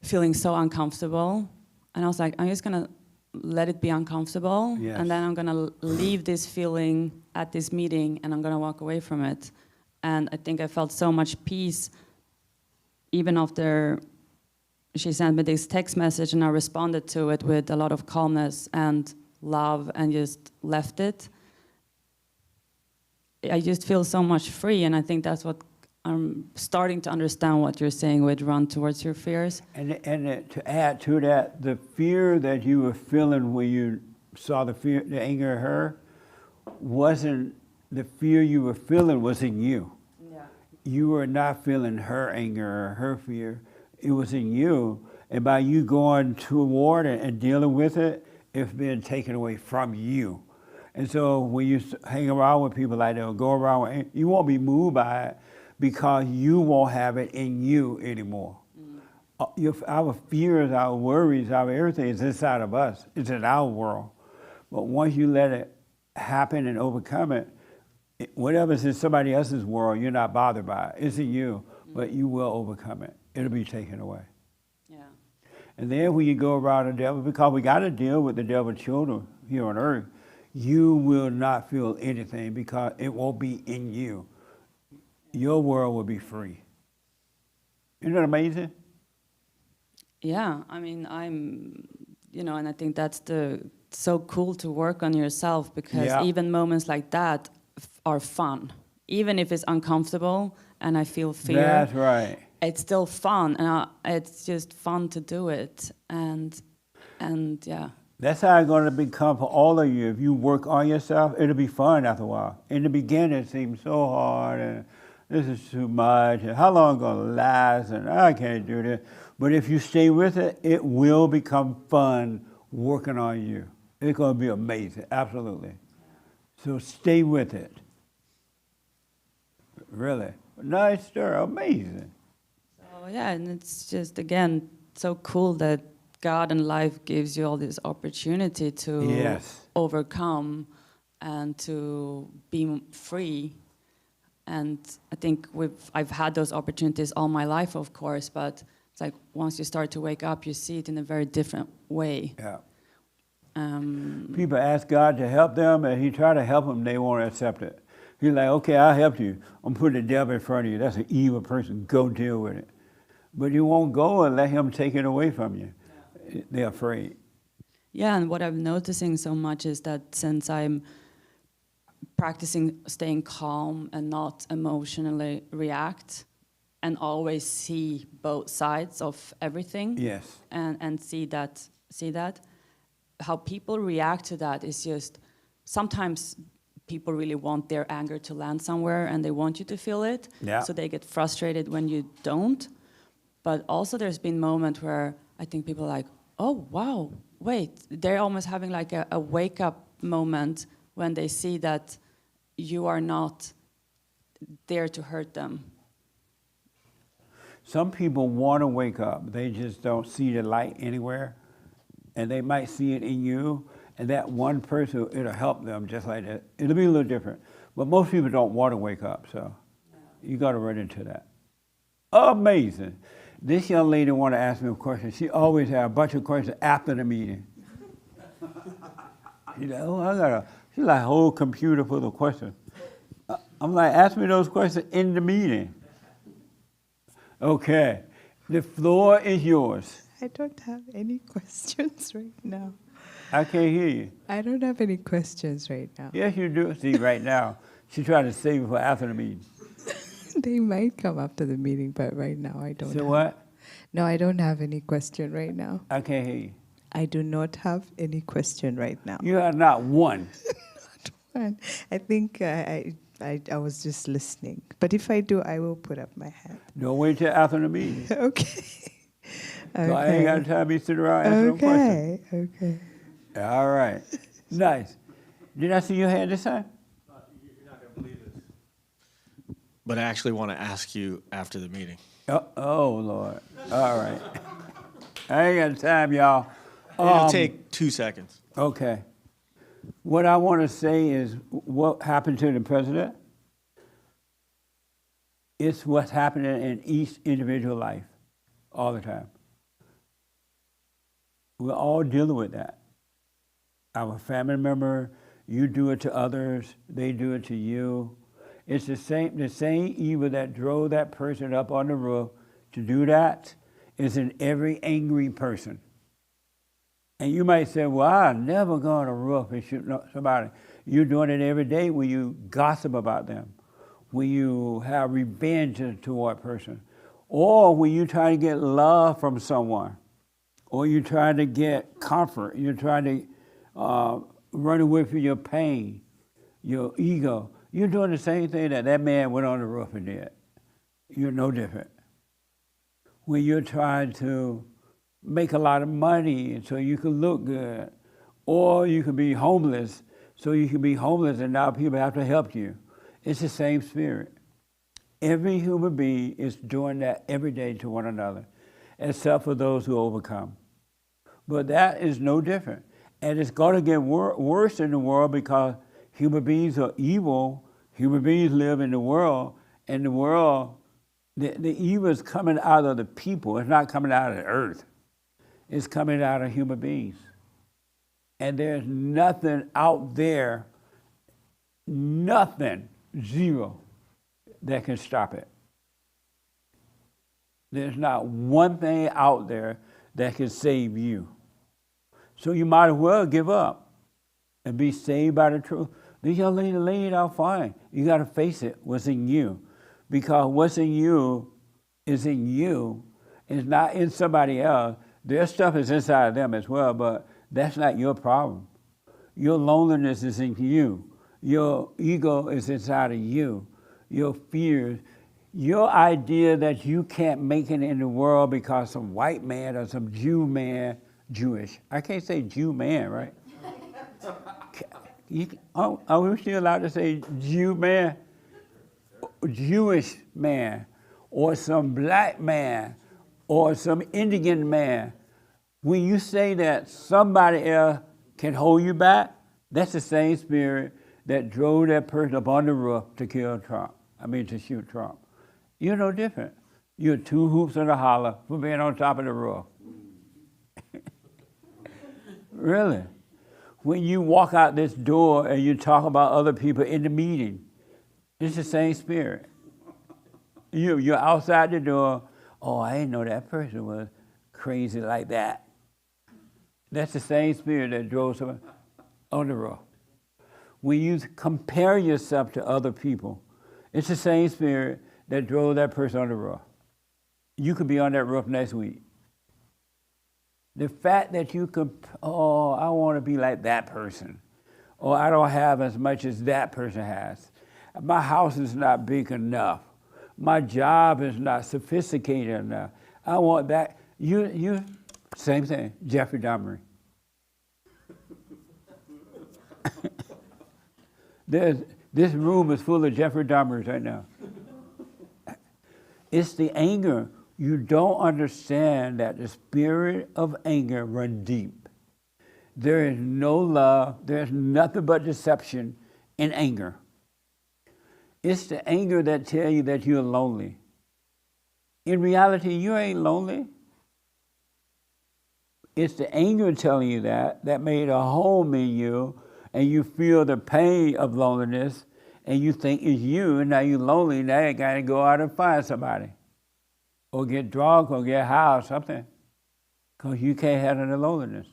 feeling so uncomfortable. And I was like, I'm just going to let it be uncomfortable. Yes. And then I'm going to leave this feeling at this meeting, and I'm going to walk away from it. And I think I felt so much peace even after she sent me this text message, and I responded to it with a lot of calmness and love and just left it. I just feel so much free, and I think that's what I'm starting to understand what you're saying with run towards your fears. And to add to that, the fear that you were feeling when you saw the anger of her, wasn't the fear you were feeling was in you. Yeah. you were not feeling her anger or her fear. It was in you. And by you going toward it and dealing with it, it's been taken away from you. And so when you hang around with people like that or go around with, you won't be moved by it because you won't have it in you anymore. Our fears, our worries, our everything is inside of us. It's in our world. But once you let it happen and overcome it, whatever's in somebody else's world, you're not bothered by it. It's in you, but you will overcome it. It'll be taken away. Yeah. And then when you go around the devil, because we got to deal with the devil's children here on earth, you will not feel anything because it won't be in you. Your world will be free. Isn't that amazing? Yeah, I mean, and I think that's so cool to work on yourself because even moments like that are fun. Even if it's uncomfortable and I feel fear. That's right. It's still fun, and it's just fun to do it, and yeah. That's how it's going to become for all of you. If you work on yourself, it'll be fun after a while. In the beginning, it seems so hard, and this is too much, and how long going to last, and I can't do this. But if you stay with it, it will become fun working on you. It's going to be amazing, absolutely. So stay with it. Really. Nice stir, amazing. So yeah, and it's just, again, so cool that God and life gives you all this opportunity to overcome and to be free. And I think I've had those opportunities all my life, of course, but it's like once you start to wake up, you see it in a very different way. Yeah. People ask God to help them, and He try to help them, they won't accept it. He's like, okay, I'll help you. I'm putting the devil in front of you. That's an evil person. Go deal with it. But you won't go and let him take it away from you. Yeah. They're afraid. Yeah, and what I'm noticing so much is that since I'm practicing staying calm and not emotionally react and always see both sides of everything. Yes. And see that, how people react to that is just, sometimes people really want their anger to land somewhere and they want you to feel it. Yeah. So they get frustrated when you don't. But also there's been moments where I think people are like, oh, wow, wait. They're almost having like a wake-up moment when they see that you are not there to hurt them. Some people want to wake up. They just don't see the light anywhere. And they might see it in you. And that one person, it'll help them just like that. It'll be a little different. But most people don't want to wake up, so you got to run into that. Amazing. This young lady want to ask me a question. She always has a bunch of questions after the meeting. She's like, oh, she's like a whole computer full of questions. I'm like, ask me those questions in the meeting. Okay. The floor is yours. I don't have any questions right now. I can't hear you. I don't have any questions right now. Yes, you do. See, right now, she's trying to save it for after the meeting. They might come after the meeting, but right now I don't. So what? No, I don't have any question right now. I can't hear you. I do not have any question right now. You have not one. Not one. I think I was just listening. But if I do, I will put up my hand. Don't wait till after the meeting. Okay. So I ain't got time to be sitting around answering no questions. Okay. All right. Nice. Did I see your hand this time? You're not going to believe this. But I actually want to ask you after the meeting. Oh, Lord. All right. I ain't got time, y'all. It'll take 2 seconds. Okay. What I want to say is what happened to the president. It's what's happening in each individual life all the time. We're all dealing with that. Our family member, you do it to others, they do it to you. It's the same evil that drove that person up on the roof to do that is in every angry person. And you might say, well, I never go on a roof and shoot somebody. You're doing it every day when you gossip about them, when you have revenge toward a person, or when you try to get love from someone, or you try to get comfort, you're trying to run away from your pain, your ego. You're doing the same thing that man went on the roof and did. you're no different. When you're trying to make a lot of money so you can look good, or you can be homeless so you can be homeless and now people have to help you. It's the same spirit. Every human being is doing that every day to one another, except for those who overcome. But that is no different. And it's going to get worse in the world because human beings are evil. Human beings live in the world, and the world, the evil is coming out of the people. It's not coming out of the earth. It's coming out of human beings. And there's nothing out there, nothing, zero, that can stop it. There's not one thing out there that can save you. So you might as well give up and be saved by the truth. This young lady laid it out fine. You got to face it, what's in you. Because what's in you is in you. It's not in somebody else. Their stuff is inside of them as well, but that's not your problem. Your loneliness is in you. Your ego is inside of you. Your fears. Your idea that you can't make it in the world because some white man or some Jew man, Jewish. I can't say Jew man, right? Are we still allowed to say Jew man? Jewish man, or some black man, or some Indian man. When you say that somebody else can hold you back, that's the same spirit that drove that person up on the roof to kill Trump. To shoot Trump. You're no different. You're two hoops and a holler for being on top of the roof. Really. When you walk out this door and you talk about other people in the meeting, it's the same spirit. You're outside the door, oh, I didn't know that person was crazy like that. That's the same spirit that drove someone on the roof. When you compare yourself to other people, it's the same spirit that drove that person on the roof. You could be on that roof next week. The fact that you could, oh, I want to be like that person, or I don't have as much as that person has. My house is not big enough. My job is not sophisticated enough. I want that. You, same thing, Jeffrey Dahmer. This room is full of Jeffrey Dahmers right now. It's the anger. You don't understand that the spirit of anger runs deep. There is no love. There's nothing but deception in anger. It's the anger that tells you that you're lonely. In reality, you ain't lonely. It's the anger telling you that made a home in you, and you feel the pain of loneliness, and you think it's you, and now you're lonely, now you gotta go out and find somebody. Or get drunk, or get high, or something. Because you can't handle the loneliness.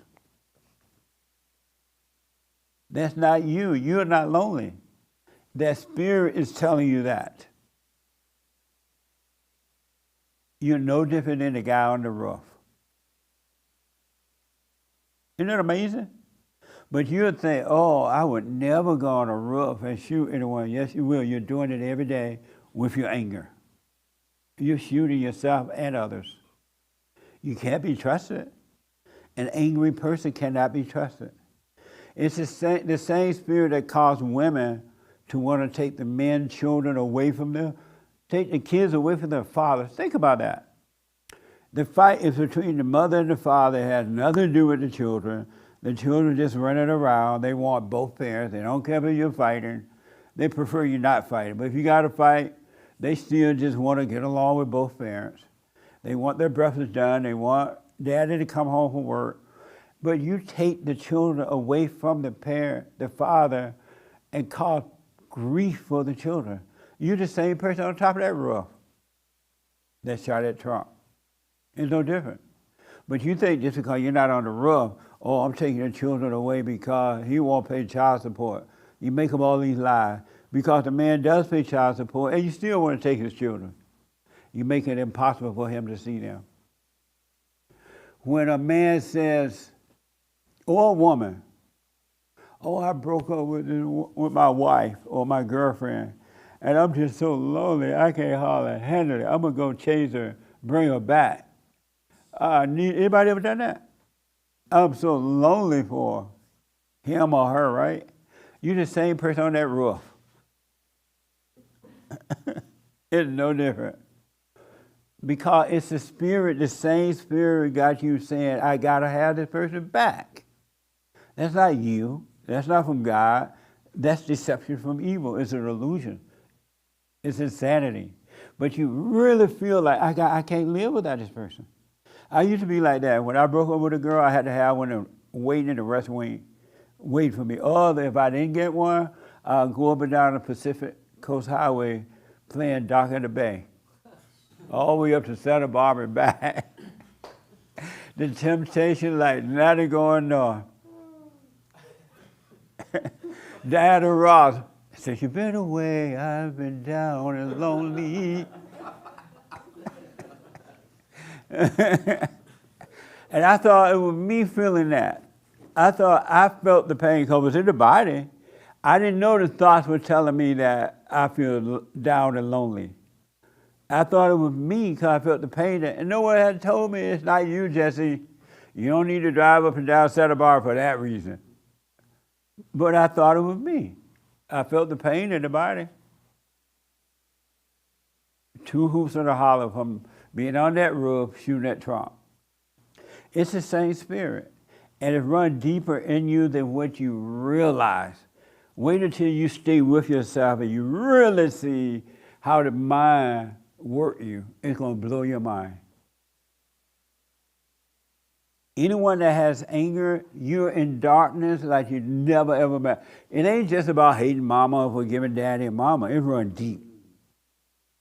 That's not you. You're not lonely. That spirit is telling you that. You're no different than the guy on the roof. Isn't that amazing? But you'll think, oh, I would never go on a roof and shoot anyone. Yes, you will. You're doing it every day with your anger. You're shooting yourself and others. You can't be trusted. An angry person cannot be trusted. It's the same spirit that caused women to want to take the men, children away from them, take the kids away from their fathers. Think about that. The fight is between the mother and the father. It has nothing to do with the children. The children just running around. They want both parents. They don't care if you're fighting. They prefer you not fighting. But if you got to fight, they still just want to get along with both parents. They want their breakfast done. They want daddy to come home from work. But you take the children away from the parent, the father, and cause grief for the children. You're the same person on top of that roof that shot at Trump. It's no different. But you think just because you're not on the roof, oh, I'm taking the children away because he won't pay child support. You make up all these lies. Because the man does pay child support, and you still want to take his children. You make it impossible for him to see them. When a man says, or a woman, oh, I broke up with my wife or my girlfriend, and I'm just so lonely, I can't hardly handle it. I'm gonna go chase her, bring her back. Anybody ever done that? I'm so lonely for him or her, right? You're the same person on that roof. It's no different. Because it's the spirit, the same spirit got you saying, I gotta have this person back. That's not you. That's not from God. That's deception from evil. It's an illusion. It's insanity. But you really feel like I can't live without this person. I used to be like that. When I broke up with a girl, I had to have one waiting in the rest wing, wait for me. Or if I didn't get one, I'd go up and down the Pacific Coast Highway playing Dock in the Bay. All the way up to Santa Barbara and back. The temptation like nothing going north. Diana Ross said, you've been away, I've been down and lonely. And I thought it was me feeling that. I thought I felt the pain because it was in the body. I didn't know the thoughts were telling me that I feel down and lonely. I thought it was me because I felt the pain. And no one had told me, it's not you, Jesse. You don't need to drive up and down Santa Barbara for that reason. But I thought it was me. I felt the pain in the body. 2 hoops in a hollow from being on that roof, shooting that trunk. It's the same spirit. And it runs deeper in you than what you realize. Wait until you stay with yourself and you really see how the mind works you. It's going to blow your mind. Anyone that has anger, you're in darkness like you never ever met. It ain't just about hating mama or forgiving daddy and mama. It runs deep.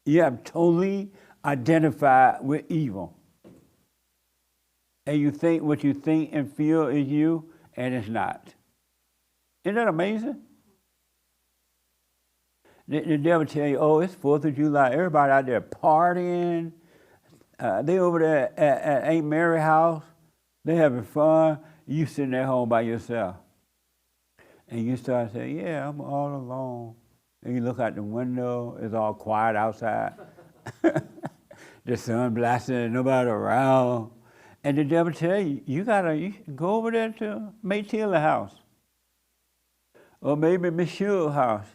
You have totally identified with evil. And you think what you think and feel is you, and it's not. Isn't that amazing? The devil tell you, oh, it's 4th of July. Everybody out there partying. They over there at Aunt Mary's house. They having fun. You sitting at home by yourself. And you start saying, yeah, I'm all alone. And you look out the window. It's all quiet outside. The sun blasting, nobody around. And the devil tell you, you should go over there to Maytila house. Or maybe Miss Shule's house.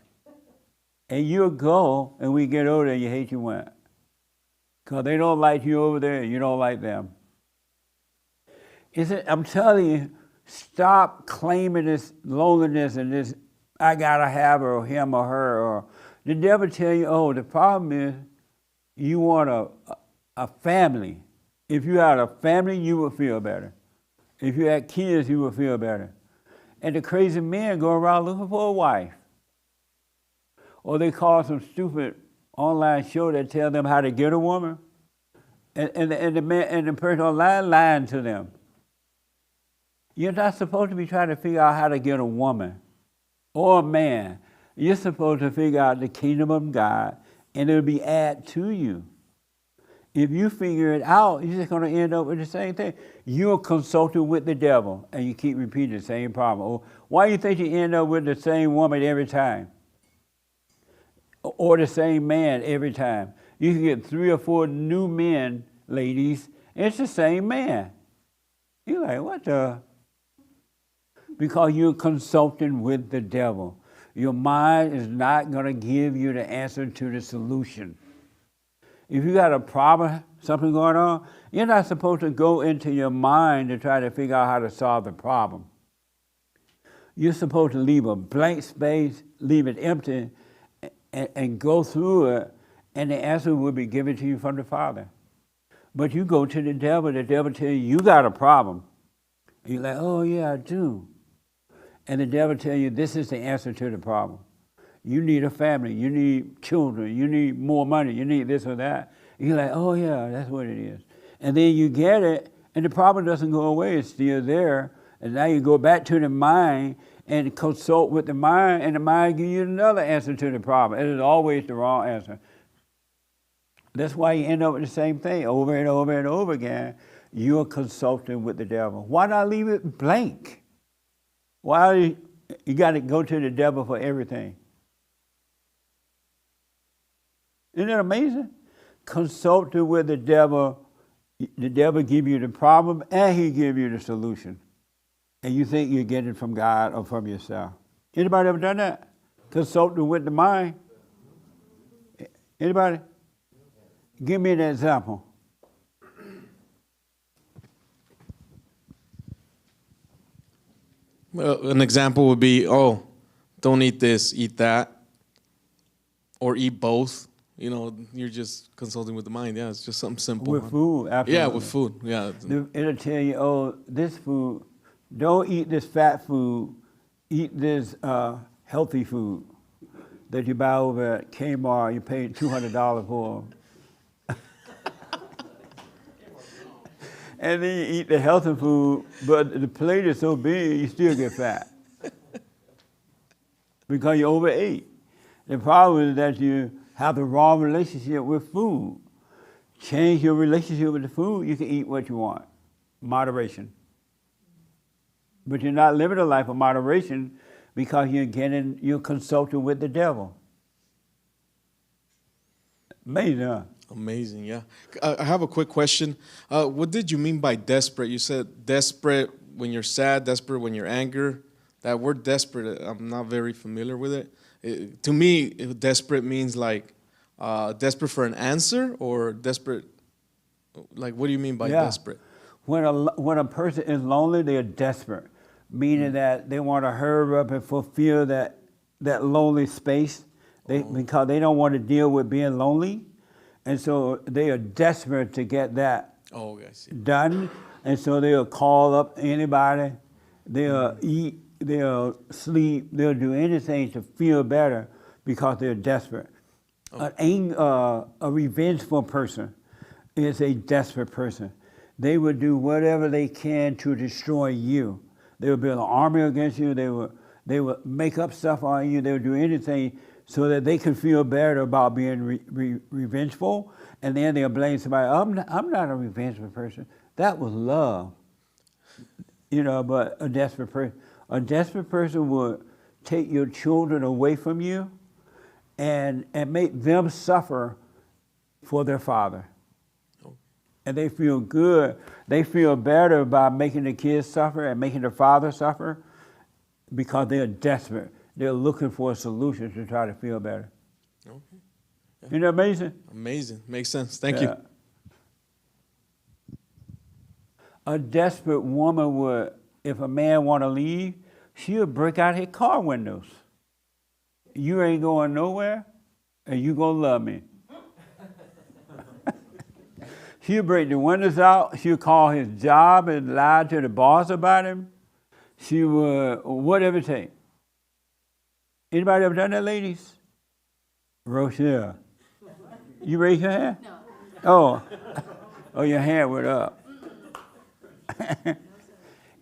And you'll go, and we get over there, you hate you went. Because they don't like you over there, and you don't like them. I'm telling you, stop claiming this loneliness and this, I gotta have her or him or her. Or the devil tell you, oh, the problem is you want a family. If you had a family, you would feel better. If you had kids, you would feel better. And the crazy men go around looking for a wife. Or they call some stupid online show that tell them how to get a woman. And the man and the person online lying to them. You're not supposed to be trying to figure out how to get a woman or a man. You're supposed to figure out the kingdom of God, and it'll be added to you. If you figure it out, you're just going to end up with the same thing. You're consulting with the devil, and you keep repeating the same problem. Why do you think you end up with the same woman every time? Or the same man every time? You can get 3 or 4 new men, ladies, and it's the same man. You're like, what the? Because you're consulting with the devil. Your mind is not going to give you the answer to the solution. If you got a problem, something going on, you're not supposed to go into your mind to try to figure out how to solve the problem. You're supposed to leave a blank space, leave it empty, and go through it, and the answer will be given to you from the Father. But you go to the devil tells you got a problem. And you're like, oh yeah, I do. And the devil tells you this is the answer to the problem. You need a family, you need children, you need more money, you need this or that. And you're like, oh yeah, that's what it is. And then you get it, and the problem doesn't go away, it's still there. And now you go back to the mind and consult with the mind, and the mind gives you another answer to the problem. It is always the wrong answer. That's why you end up with the same thing over and over and over again. You're consulting with the devil. Why not leave it blank? Why you got to go to the devil for everything? Isn't that amazing? Consulting with the devil give you the problem and he give you the solution. And you think you're getting it from God or from yourself. Anybody ever done that? Consulting with the mind? Anybody? Give me an example. Well, an example would be, oh, don't eat this, eat that, or eat both. You know, you're just consulting with the mind. Yeah, it's just something simple. With food, absolutely. Yeah, with food. Yeah. It'll tell you, oh, this food, don't eat this fat food, eat this healthy food that you buy over at Kmart, you pay $200 for. And then you eat the healthy food, but the plate is so big, you still get fat. Because you overate. The problem is that you have the wrong relationship with food. Change your relationship with the food, you can eat what you want. Moderation. But you're not living a life of moderation because you're consulting with the devil. Amazing, huh? Amazing, yeah. I have a quick question. What did you mean by desperate? You said desperate when you're sad, desperate when you're angry. That word desperate, I'm not very familiar with it. To me, desperate means like desperate for an answer, or desperate, like what do you mean by desperate? When a person is lonely, they're desperate, meaning that they want to hurry up and fulfill that lonely space because they don't want to deal with being lonely. And so they are desperate to get that done. And so they'll call up anybody, they'll eat, they'll sleep, they'll do anything to feel better because they're desperate. A revengeful person is a desperate person. They would do whatever they can to destroy you. They would build an army against you. They would make up stuff on you. They would do anything so that they can feel better about being revengeful, and then they'll blame somebody. I'm not a revengeful person. That was love. You know, but a desperate person would take your children away from you and make them suffer for their father. And they feel good. They feel better by making the kids suffer and making the father suffer because they're desperate. They're looking for a solution to try to feel better. Okay. Yeah. Isn't that amazing? Amazing. Makes sense. Thank you. A desperate woman would, if a man want to leave, she would break out his car windows. You ain't going nowhere, and you gonna love me. She'll break the windows out. She'll call his job and lie to the boss about him. She would, whatever it takes. Anybody ever done that, ladies? Rochelle. You raise your hand? No. Oh, your hand went up.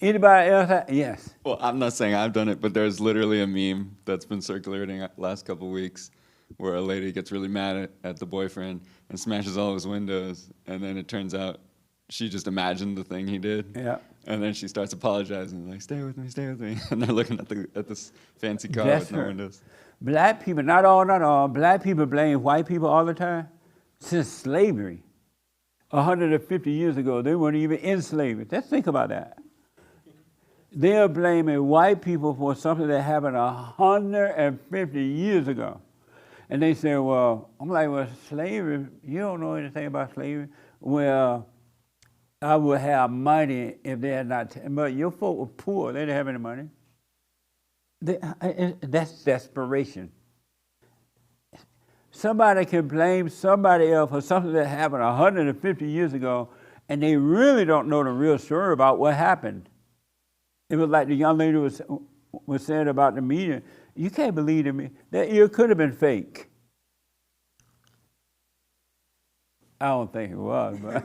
Anybody else? Yes. Well, I'm not saying I've done it, but there's literally a meme that's been circulating the last couple of weeks where a lady gets really mad at the boyfriend and smashes all his windows, and then it turns out she just imagined the thing he did. Yeah. And then she starts apologizing, like, stay with me. And they're looking at this fancy car with no windows. Black people, not all, black people blame white people all the time. Since slavery, 150 years ago, they weren't even in slavery. Just think about that. They're blaming white people for something that happened 150 years ago. And they say, well, I'm like, well, slavery, you don't know anything about slavery. Well, I would have money if they had not, but your folk were poor, they didn't have any money. That's desperation. Somebody can blame somebody else for something that happened 150 years ago, and they really don't know the real story about what happened. It was like the young lady was saying about the media. You can't believe me. That ear could have been fake. I don't think it was, but.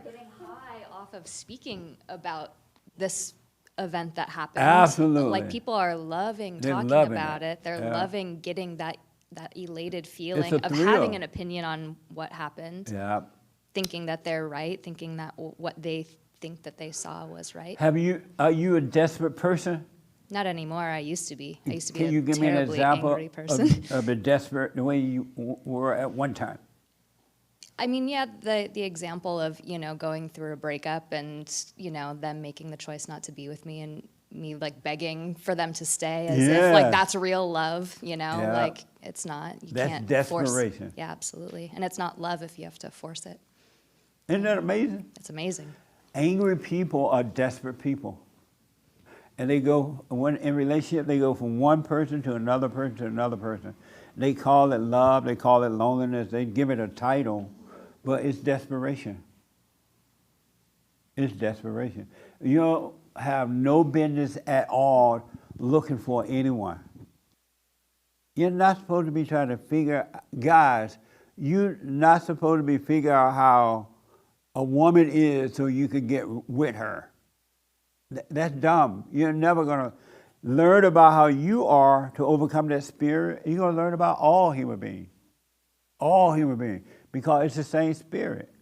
Getting high off of speaking about this event that happened. Absolutely. Like people are loving talking about it. They're loving getting that elated feeling of having an opinion on what happened. Yeah. Thinking that they're right, thinking that what they think that they saw was right. Are you a desperate person? Not anymore. I used to be. I used to be Can you a give me an terribly example angry person. of the desperate, the way you were at one time? I mean, yeah, the example of, going through a breakup and, them making the choice not to be with me and me like begging for them to stay as if like Yes. that's real love, Yeah. like it's not. You That's can't desperation. force. Yeah, absolutely. And it's not love if you have to force it. Isn't that amazing? It's amazing. Angry people are desperate people. And they go, when in relationship, they go from one person to another person to another person. They call it love, they call it loneliness, they give it a title, but it's desperation. It's desperation. You don't have no business at all looking for anyone. You're not supposed to be trying to figure, guys, you're not supposed to be figuring out how a woman is so you can get with her. That's dumb. You're never going to learn about how you are to overcome that spirit. You're going to learn about all human beings. All human beings. Because it's the same spirit.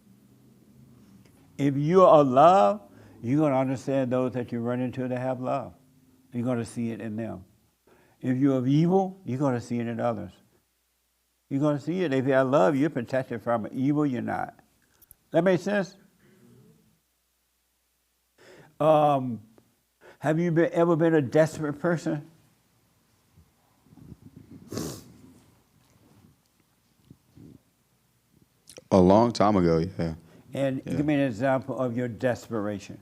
If you are love, you're going to understand those that you run into that have love. You're going to see it in them. If you're of evil, you're going to see it in others. You're going to see it. If you have love, you're protected from evil, you're not. That makes sense? Have you ever been a desperate person? A long time ago, yeah. And give me an example of your desperation.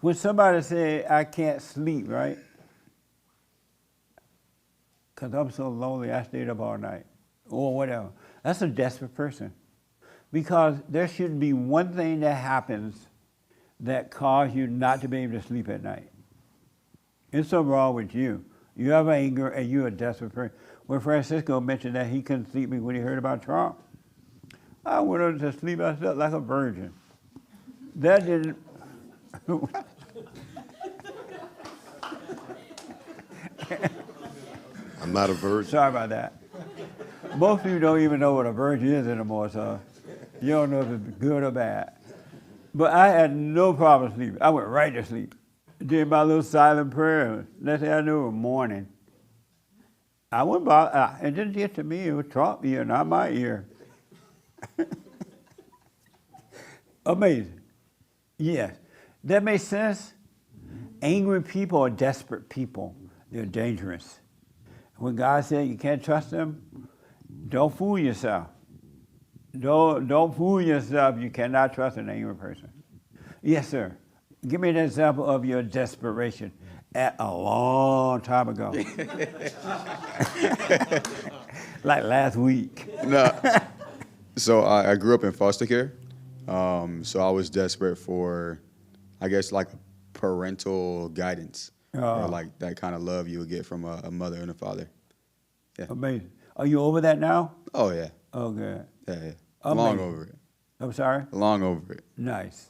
When somebody say, I can't sleep, right? Because I'm so lonely, I stayed up all night, or whatever. That's a desperate person. Because there shouldn't be one thing that happens that cause you not to be able to sleep at night. There's something wrong with you. You have anger and you're a desperate person. When Francisco mentioned that he couldn't sleep when he heard about Trump, I went on to sleep, I slept like a virgin. That didn't... I'm not a virgin. Sorry about that. Most people don't even know what a virgin is anymore, so you don't know if it's good or bad. But I had no problem sleeping. I went right to sleep. Did my little silent prayer. Next thing I knew, it was morning. I went by, it didn't get to me, it was Trump's ear, not my ear. Amazing. Yes. That makes sense? Angry people are desperate people. They're dangerous. When God said you can't trust them, don't fool yourself. Don't fool yourself. You cannot trust an angry person. Yes, sir. Give me an example of your desperation at a long time ago. Like last week. No. So I grew up in foster care. So I was desperate for, I guess, like parental guidance. Or like that kind of love you would get from a mother and a father. Yeah. Amazing. Are you over that now? Oh, yeah. Oh, good. Yeah. Amazing. Long over it. I'm sorry? Long over it. Nice.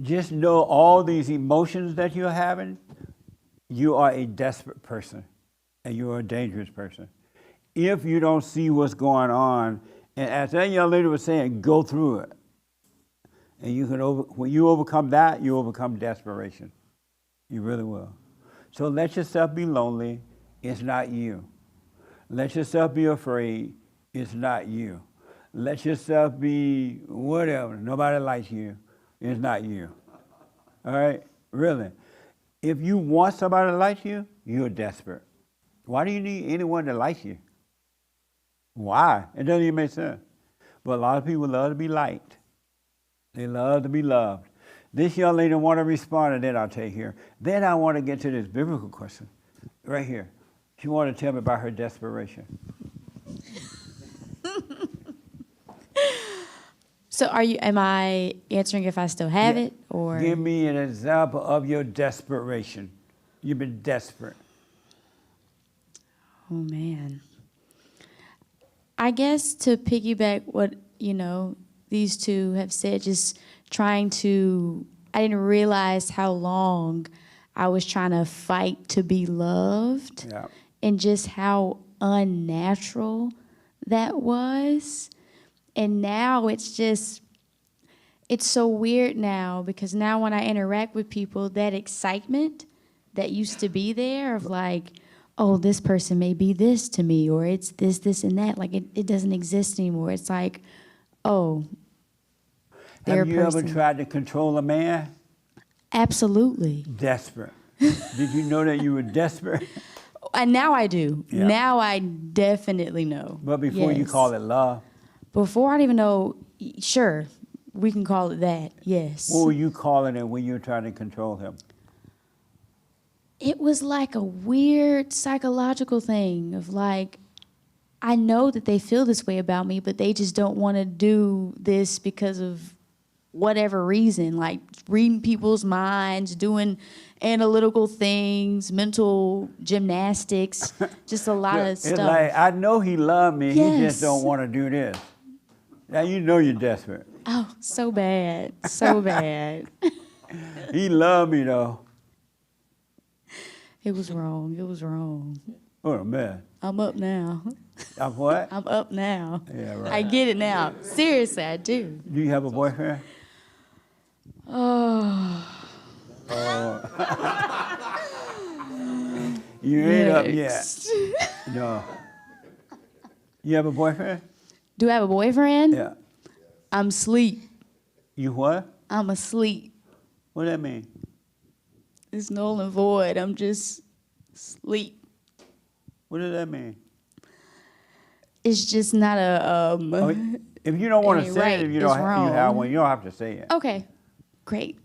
Just know all these emotions that you're having, you are a desperate person and you're a dangerous person. If you don't see what's going on, and as that young lady was saying, go through it. And you can when you overcome that, you overcome desperation. You really will. So let yourself be lonely. It's not you. Let yourself be afraid. It's not you. Let yourself be whatever. Nobody likes you. It's not you. All right? Really. If you want somebody to like you, you're desperate. Why do you need anyone to like you? Why? It doesn't even make sense. But a lot of people love to be liked. They love to be loved. This young lady want to respond, and then I'll take here. Then I want to get to this biblical question right here. She wanted to tell me about her desperation. So am I answering if I still have it, or? Give me an example of your desperation. You've been desperate. Oh, man. I guess to piggyback what, these two have said, just I didn't realize how long I was trying to fight to be loved, and just how unnatural that was. And now it's it's so weird now because now when I interact with people, that excitement that used to be there of like, oh, this person may be this to me, or it's this, this, and that. Like it doesn't exist anymore. It's like, oh, they're Have a you ever person. tried to control a man? Absolutely. Desperate. Did you know that you were desperate? And now I do. Yeah. Now I definitely know. But before you Yes. call it love, Before I don't even know, sure, we can call it that, yes. what were you calling it when you were trying to control him? It was like a weird psychological thing of like, I know that they feel this way about me, but they just don't want to do this because of whatever reason, like reading people's minds, doing analytical things, mental gymnastics, just a lot of It's stuff. like, I know he loved me, he just Yes. don't want to do this. Now you know you're desperate. Oh, so bad, so bad. He loved me though. It was wrong, it was wrong. Oh man. I'm up now. I'm what? I'm up now. Yeah, right. I get it now. Seriously, I do. Do you have a boyfriend? Oh. You ain't up yet. Next. No. You have a boyfriend? Do I have a boyfriend? Yeah. I'm asleep. You what? I'm asleep. What does that mean? It's null and void. I'm just asleep. What does that mean? It's just not a Oh, if you don't want to ain't say right, it, if you it's don't you have wrong. one, you don't have to say it. Okay, great.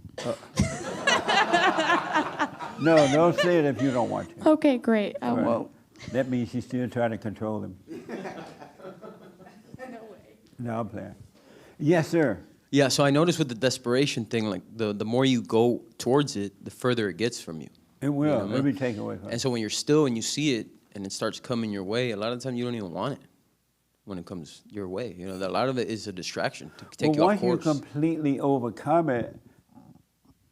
No, don't say it if you don't want to. Okay, great. I Right. won't. That means she's still trying to control him. No, I'm playing. Yes, sir. Yeah, so I noticed with the desperation thing, like the more you go towards it, the further it gets from you. It will. You know what I It'll mean? be taken away from you. And so when you're still and you see it and it starts coming your way, a lot of the time you don't even want it when it comes your way. You know, a lot of it is a distraction to take you off once you course. completely overcome it,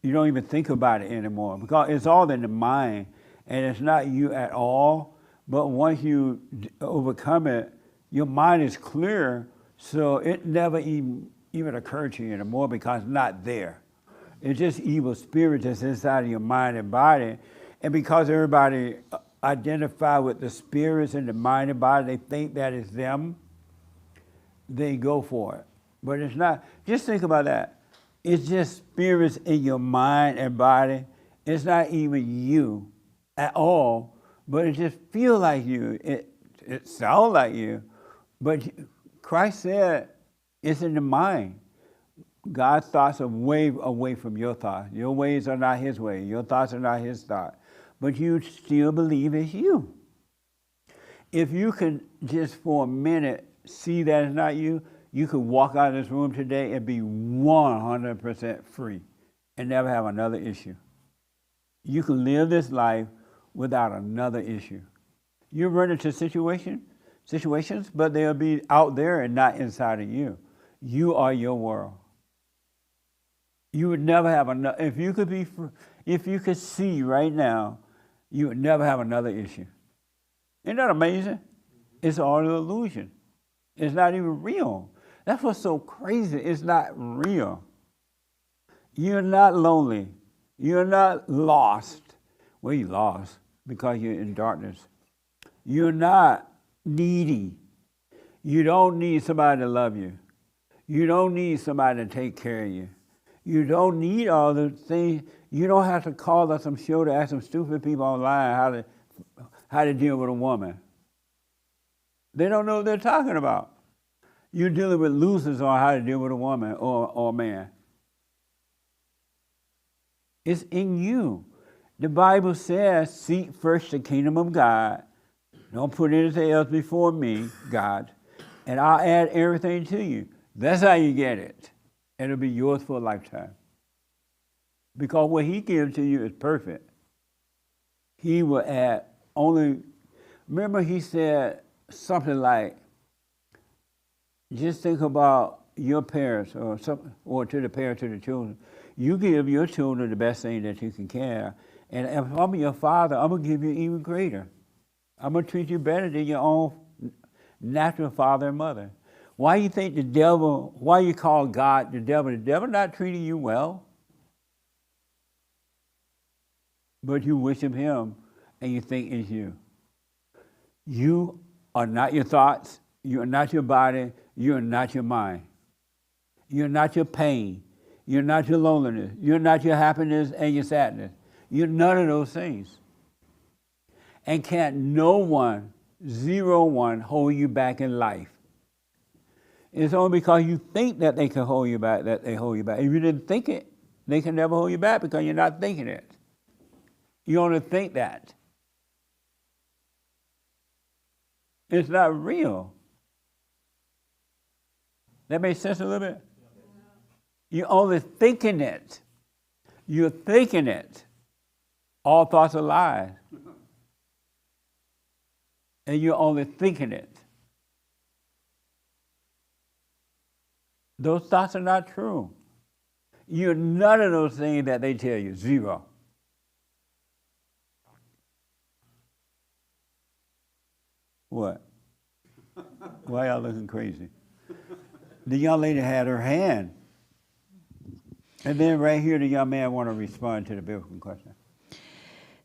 you don't even think about it anymore because it's all in the mind and it's not you at all. But once you overcome it, your mind is clear, so it never even occurred to you anymore because it's not there. It's just evil spirit that's inside of your mind and body. And because everybody identify with the spirits in the mind and body, they think that is them, they go for it. But it's not. Just think about that. It's just spirits in your mind and body. It's not even you at all, but it just feels like you. It sounds like you. But Christ said it's in the mind. God's thoughts are way away from your thoughts. Your ways are not his way. Your thoughts are not his thoughts. But you still believe it's you. If you can just for a minute see that it's not you, you could walk out of this room today and be 100% free and never have another issue. You can live this life without another issue. You run into situations, but they'll be out there and not inside of you. You are your world. You would never have another. If you could see right now, you would never have another issue. Isn't that amazing? It's all an illusion. It's not even real. That's what's so crazy. It's not real. You're not lonely. You're not lost. Well, you're lost because you're in darkness. You're not needy. You don't need somebody to love you. You don't need somebody to take care of you. You don't need all the things. You don't have to call up some show to ask some stupid people online how to deal with a woman. They don't know what they're talking about. You're dealing with losers on how to deal with a woman or a man. It's in you. The Bible says, seek first the kingdom of God. Don't put anything else before me, God, and I'll add everything to you. That's how you get it. And it'll be yours for a lifetime. Because what he gives to you is perfect. He will add only, remember he said something like, just think about your parents or to the parents of the children. You give your children the best thing that you can care. And if I'm your father, I'm going to give you even greater. I'm going to treat you better than your own natural father and mother. Why you think the devil, why you call God the devil? The devil not treating you well. But you worship him and you think it's you. You are not your thoughts. You are not your body. You are not your mind. You're not your pain. You're not your loneliness. You're not your happiness and your sadness. You're none of those things. And can't no one, 0 hold you back in life. It's only because you think that they can hold you back that they hold you back. If you didn't think it, they can never hold you back because you're not thinking it. You only think that. It's not real. That makes sense a little bit? You're only thinking it. You're thinking it. All thoughts are lies. And you're only thinking it. Those thoughts are not true. You're none of those things that they tell you, 0. What? Why y'all looking crazy? The young lady had her hand. And then right here, the young man want to respond to the biblical question.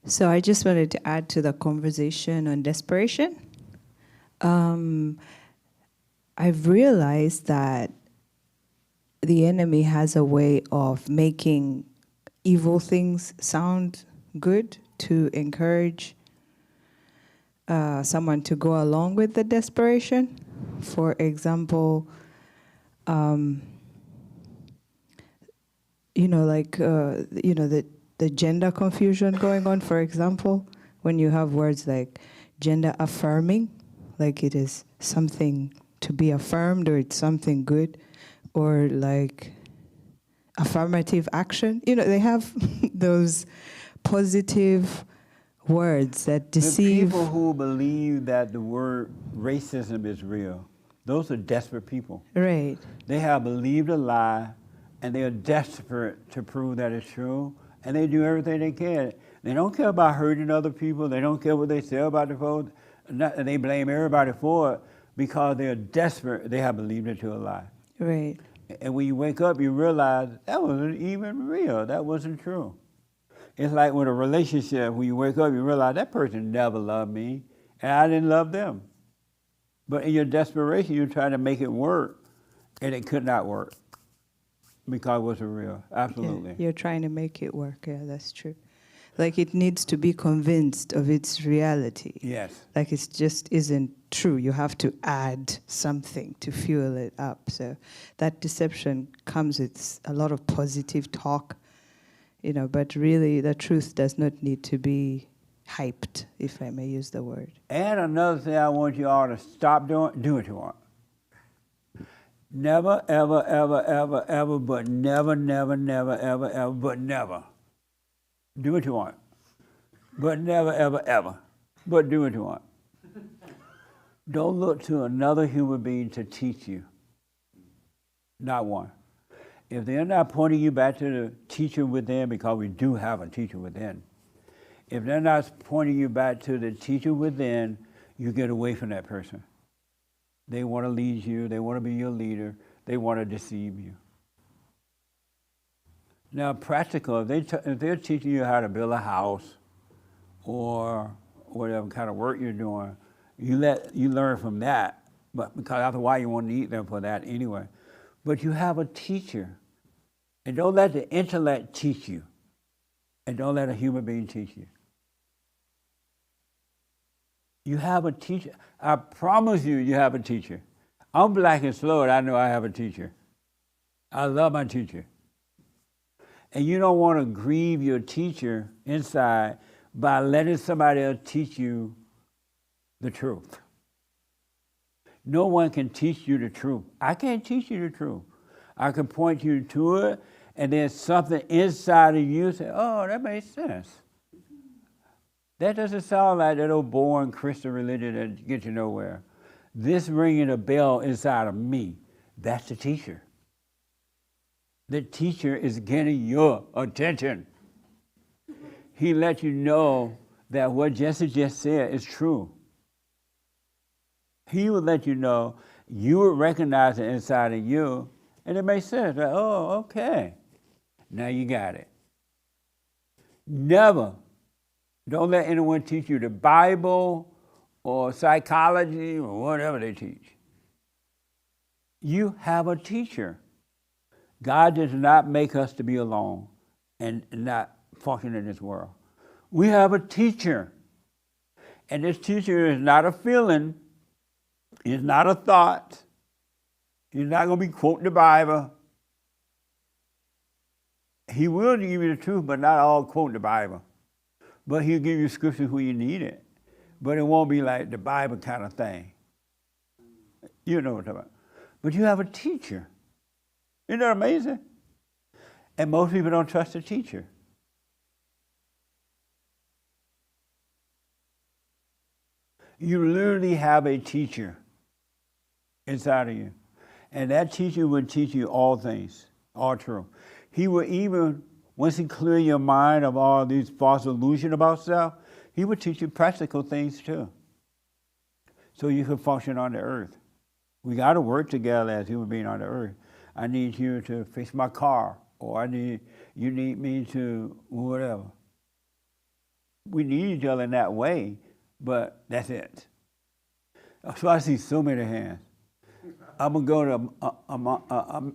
So I just wanted to add to the conversation on desperation. I've realized that the enemy has a way of making evil things sound good to encourage someone to go along with the desperation. For example, the gender confusion going on, for example, when you have words like gender affirming, like it is something to be affirmed or it's something good, or like affirmative action. They have those positive words that deceive. The people who believe that the word racism is real, those are desperate people. Right. They have believed a lie, and they are desperate to prove that it's true, and they do everything they can. They don't care about hurting other people. They don't care what they say about the folks. And they blame everybody for it because they are desperate. They have believed it to a lie. Right. And when you wake up, you realize that wasn't even real. That wasn't true. It's like with a relationship, when you wake up, you realize that person never loved me, and I didn't love them. But in your desperation, you're trying to make it work, and it could not work because it wasn't real. Absolutely. Yeah, you're trying to make it work. Yeah, that's true. Like it needs to be convinced of its reality. Yes. Like it just isn't true. You have to add something to fuel it up. So that deception comes with a lot of positive talk, but really the truth does not need to be hyped, if I may use the word. And another thing I want you all to stop doing, do what you want. Never, ever, ever, ever, ever, but never, never, never, ever, ever, but never. Do what you want. But never, ever, ever, but do what you want. Don't look to another human being to teach you. Not one. If they're not pointing you back to the teacher within, because we do have a teacher within, if they're not pointing you back to the teacher within, you get away from that person. They want to lead you. They want to be your leader. They want to deceive you. Now, practical, if they're teaching you how to build a house or whatever kind of work you're doing, you learn from that. But because otherwise you won't need them for that anyway. But you have a teacher. And don't let the intellect teach you. And don't let a human being teach you. You have a teacher. I promise you, you have a teacher. I'm black and slow, and I know I have a teacher. I love my teacher. And you don't want to grieve your teacher inside by letting somebody else teach you the truth. No one can teach you the truth. I can't teach you the truth. I can point you to it, and then something inside of you say, oh, that makes sense. That doesn't sound like that old boring Christian religion that gets you nowhere. This ringing a bell inside of me, that's the teacher. The teacher is getting your attention. He let you know that what Jesse just said is true. He will let you know you would recognize it inside of you, and it makes sense. Like, oh, okay. Now you got it. Never. Don't let anyone teach you the Bible or psychology or whatever they teach. You have a teacher. God does not make us to be alone and not function in this world. We have a teacher. And this teacher is not a feeling. He's not a thought. He's not going to be quoting the Bible. He will give you the truth, but not all quoting the Bible. But he'll give you scriptures where you need it. But it won't be like the Bible kind of thing. You know what I'm talking about. But you have a teacher. Isn't that amazing? And most people don't trust the teacher. You literally have a teacher inside of you. And that teacher will teach you all things, all true. He will even, once he clear your mind of all these false illusions about self, he will teach you practical things too. So you can function on the earth. We got to work together as human beings on the earth. I need you to fix my car, or you need me to whatever. We need each other in that way, but that's it. So I see so many hands. I'm going to go to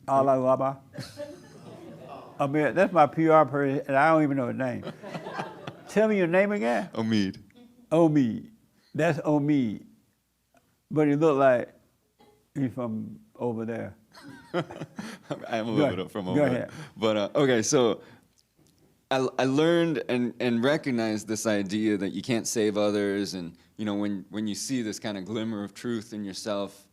Alabama. I mean, that's my PR person, and I don't even know his name. Tell me your name again. Omid. Omid. That's Omid. But he looked like he's from over there. I am a little bit from over Go there. ahead. But, okay, so I learned and recognized this idea that you can't save others. And, you know, when you see this kind of glimmer of truth in yourself,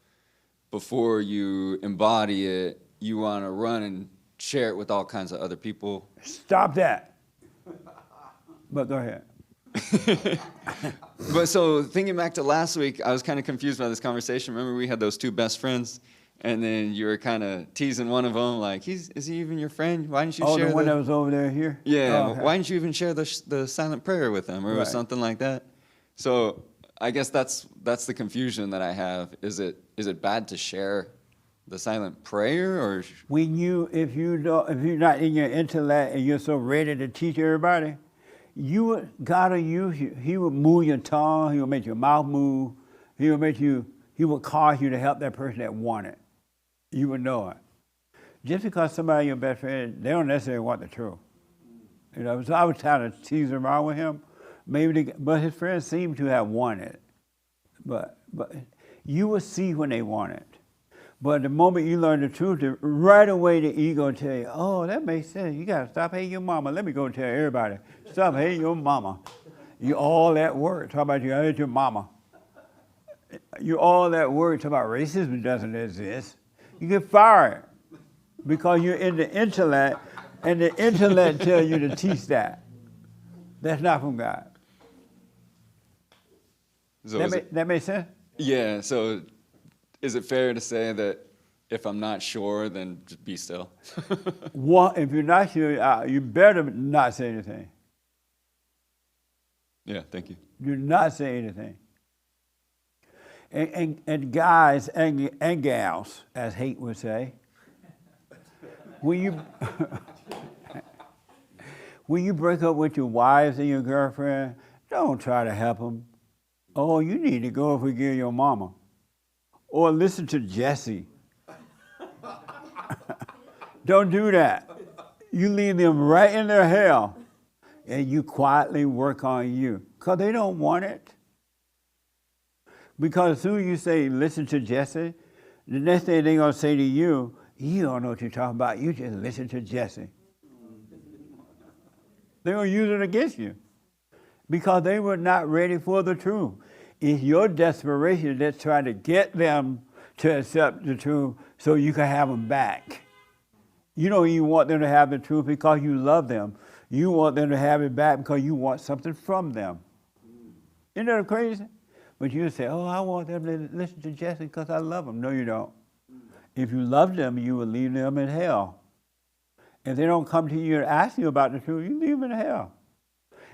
before you embody it, you want to run and share it with all kinds of other people. Stop that. But go ahead. But so thinking back to last week, I was kind of confused by this conversation. Remember we had those two best friends, and then you were kind of teasing one of them, like, is he even your friend? Why didn't you share the one that was over there here? Yeah, Oh, okay. why didn't you even share the silent prayer with them or Right. something like that? So I guess that's the confusion that I have. Is it bad to share the silent prayer, or if you're not in your intellect and you're so ready to teach everybody, God will use you. He will move your tongue. He will make your mouth move. He will cause you to help that person that want it. You will know it. Just because somebody your best friend, they don't necessarily want the truth. You know, so I was trying to tease around with him. But his friends seem to have wanted it. But you will see when they want it. But the moment you learn the truth, right away the ego will tell you, oh, that makes sense. You got to stop hating your mama. Let me go tell everybody. Stop hating your mama. You all that word. Talk about you hate your mama. You all that word. Talk about racism doesn't exist. You get fired because you're in the intellect, and the intellect tells you to teach that. That's not from God. So That makes sense? Yeah, so is it fair to say that if I'm not sure, then just be still? If you're not sure, you better not say anything. Yeah, thank you. Do not say anything. And guys and gals, as Hate would say, when you break up with your wives and your girlfriend, don't try to help them. Oh, you need to go and forgive your mama. Or listen to Jesse. Don't do that. You leave them right in their hell, and you quietly work on you, because they don't want it. Because as soon as you say, listen to Jesse, the next thing they're going to say to you, you don't know what you're talking about. You just listen to Jesse. They're going to use it against you because they were not ready for the truth. It's your desperation that's trying to get them to accept the truth so you can have them back. You don't even want them to have the truth because you love them. You want them to have it back because you want something from them. Isn't that crazy? But you say, oh, I want them to listen to Jesse because I love them. No, you don't. If you love them, you will leave them in hell. If they don't come to you and ask you about the truth, you leave them in hell.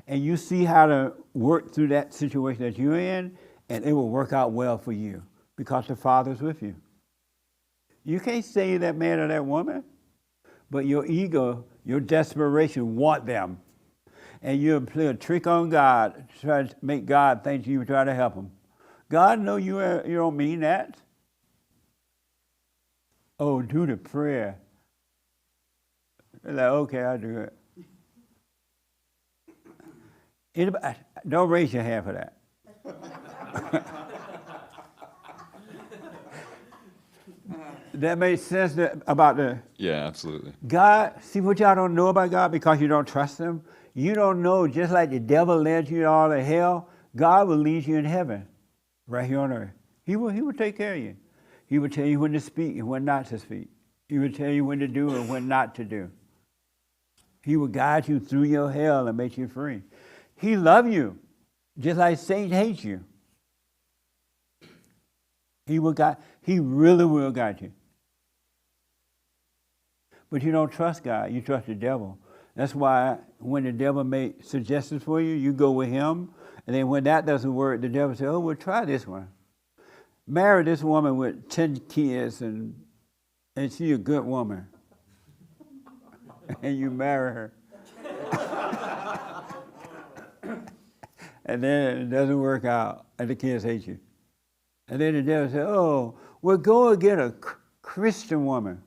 And you see how to work through that situation that you're in, and it will work out well for you. because the Father's with you. You can't save that man or that woman, but your ego, your desperation want them. And you play a trick on God to try to make God think you try to help him. God know you don't mean that. Oh, do the prayer. They're like, okay, I'll do it. Anybody, don't raise your hand for that. That makes sense about the... Yeah, absolutely. God, see what y'all don't know about God because you don't trust him? You don't know, just like the devil led you to all the hell, God will lead you in heaven, right here on earth. He will take care of you. He will tell you when to speak and when not to speak. He will tell you when to do and when not to do. He will guide you through your hell and make you free. He loves you, just like Satan hates you. He really will guide you. But you don't trust God, you trust the devil. That's why when the devil makes suggestions for you, you go with him. And then when that doesn't work, the devil says, oh, well, try this one. Marry this woman with 10 kids and she's a good woman. And you marry her. And then it doesn't work out and the kids hate you. And then the devil says, oh, well, go and get a Christian woman.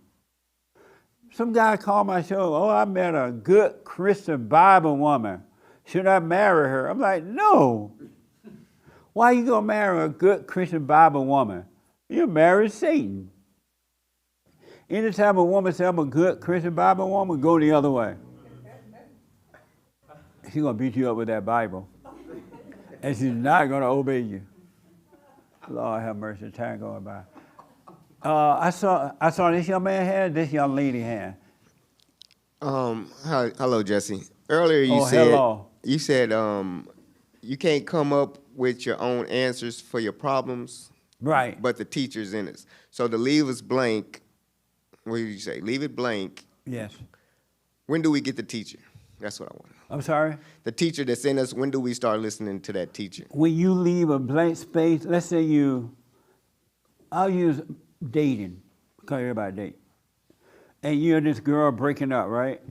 Some guy called my show, oh, I met a good Christian Bible woman. Should I marry her? I'm like, no. Why are you going to marry a good Christian Bible woman? You marry Satan. Anytime a woman says, I'm a good Christian Bible woman, go the other way. She's going to beat you up with that Bible. And she's not going to obey you. Lord have mercy, time going by. I saw this young man hand, this young lady hand. Hello, Jesse. Earlier you hello. said you can't come up with your own answers for your problems. Right. But the teacher's in it. So to leave us blank, what did you say? Leave it blank. Yes. When do we get the teacher? That's what I want to know. I'm sorry? The teacher that's in us, when do we start listening to that teacher? When you leave a blank space, let's say I'll use dating, because everybody date. And you're this girl breaking up, right?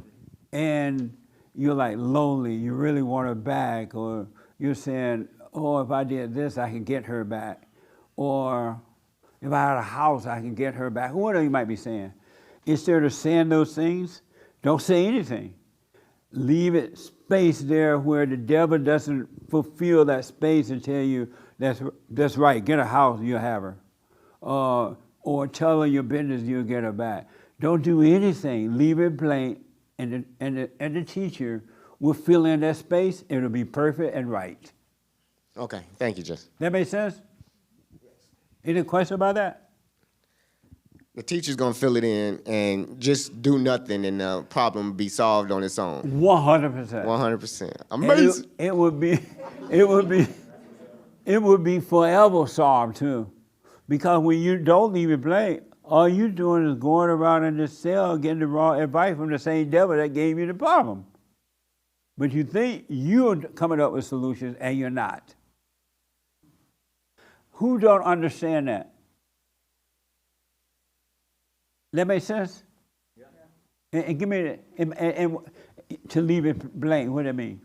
And you're like lonely, you really want her back, or you're saying, oh, if I did this, I can get her back. Or if I had a house, I can get her back. Whatever you might be saying. Instead of saying those things, don't say anything. Leave it space there where the devil doesn't fulfill that space and tell you, that's right, get a house, you'll have her. Or tell her your business, you'll get her back. Don't do anything. Leave it blank, and the teacher will fill in that space. It'll be perfect and right. Okay, thank you, Jesse. That make sense? Yes. Any question about that? The teacher's gonna fill it in and just do nothing, and the problem will be solved on its own. 100%. 100%. Amazing. It would be forever solved too, because when you don't leave it blank, all you're doing is going around in this cell getting the wrong advice from the same devil that gave you the problem. But you think you're coming up with solutions, and you're not. Who don't understand that? That make sense? Yeah. And give me and to leave it blank, what do you mean?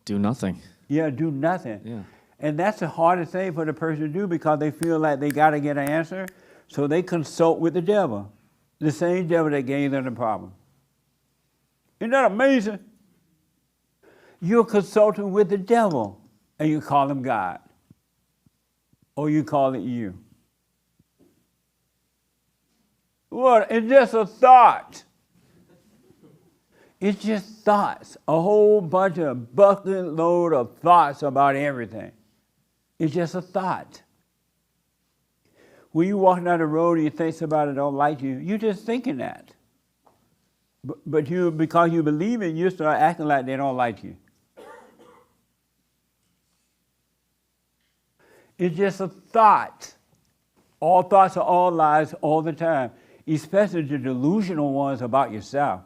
Do nothing. Yeah, do nothing. Yeah. And that's the hardest thing for the person to do, because they feel like they got to get an answer, so they consult with the devil, the same devil that gave them the problem. Isn't that amazing? You're consulting with the devil, and you call him God, or you call it you. What? It's just a thought. It's just thoughts, a whole bunch of bucket load of thoughts about everything. It's just a thought. When you walking down the road and you think somebody don't like you, you're just thinking that. But you, because you believe it, you start acting like they don't like you. It's just a thought. All thoughts are all lies all the time, especially the delusional ones about yourself.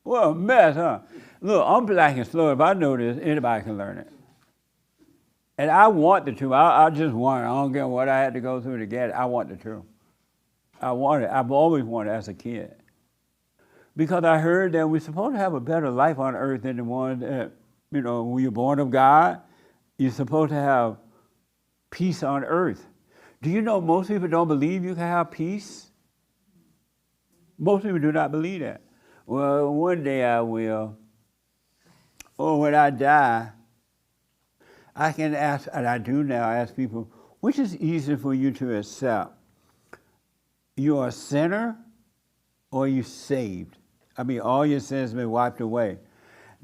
What a mess, huh? Look, I'm black and slow. If I know this, anybody can learn it. And I want the truth. I just want it. I don't care what I had to go through to get it. I want the truth. I want it. I've always wanted it as a kid. Because I heard that we're supposed to have a better life on earth than the one that, when you're born of God, you're supposed to have peace on earth. Do you know most people don't believe you can have peace? Most people do not believe that. Well, one day I will. Or when I die, I can ask, and I do now, ask people, which is easier for you to accept? You're a sinner or you saved? I mean, all your sins have been wiped away.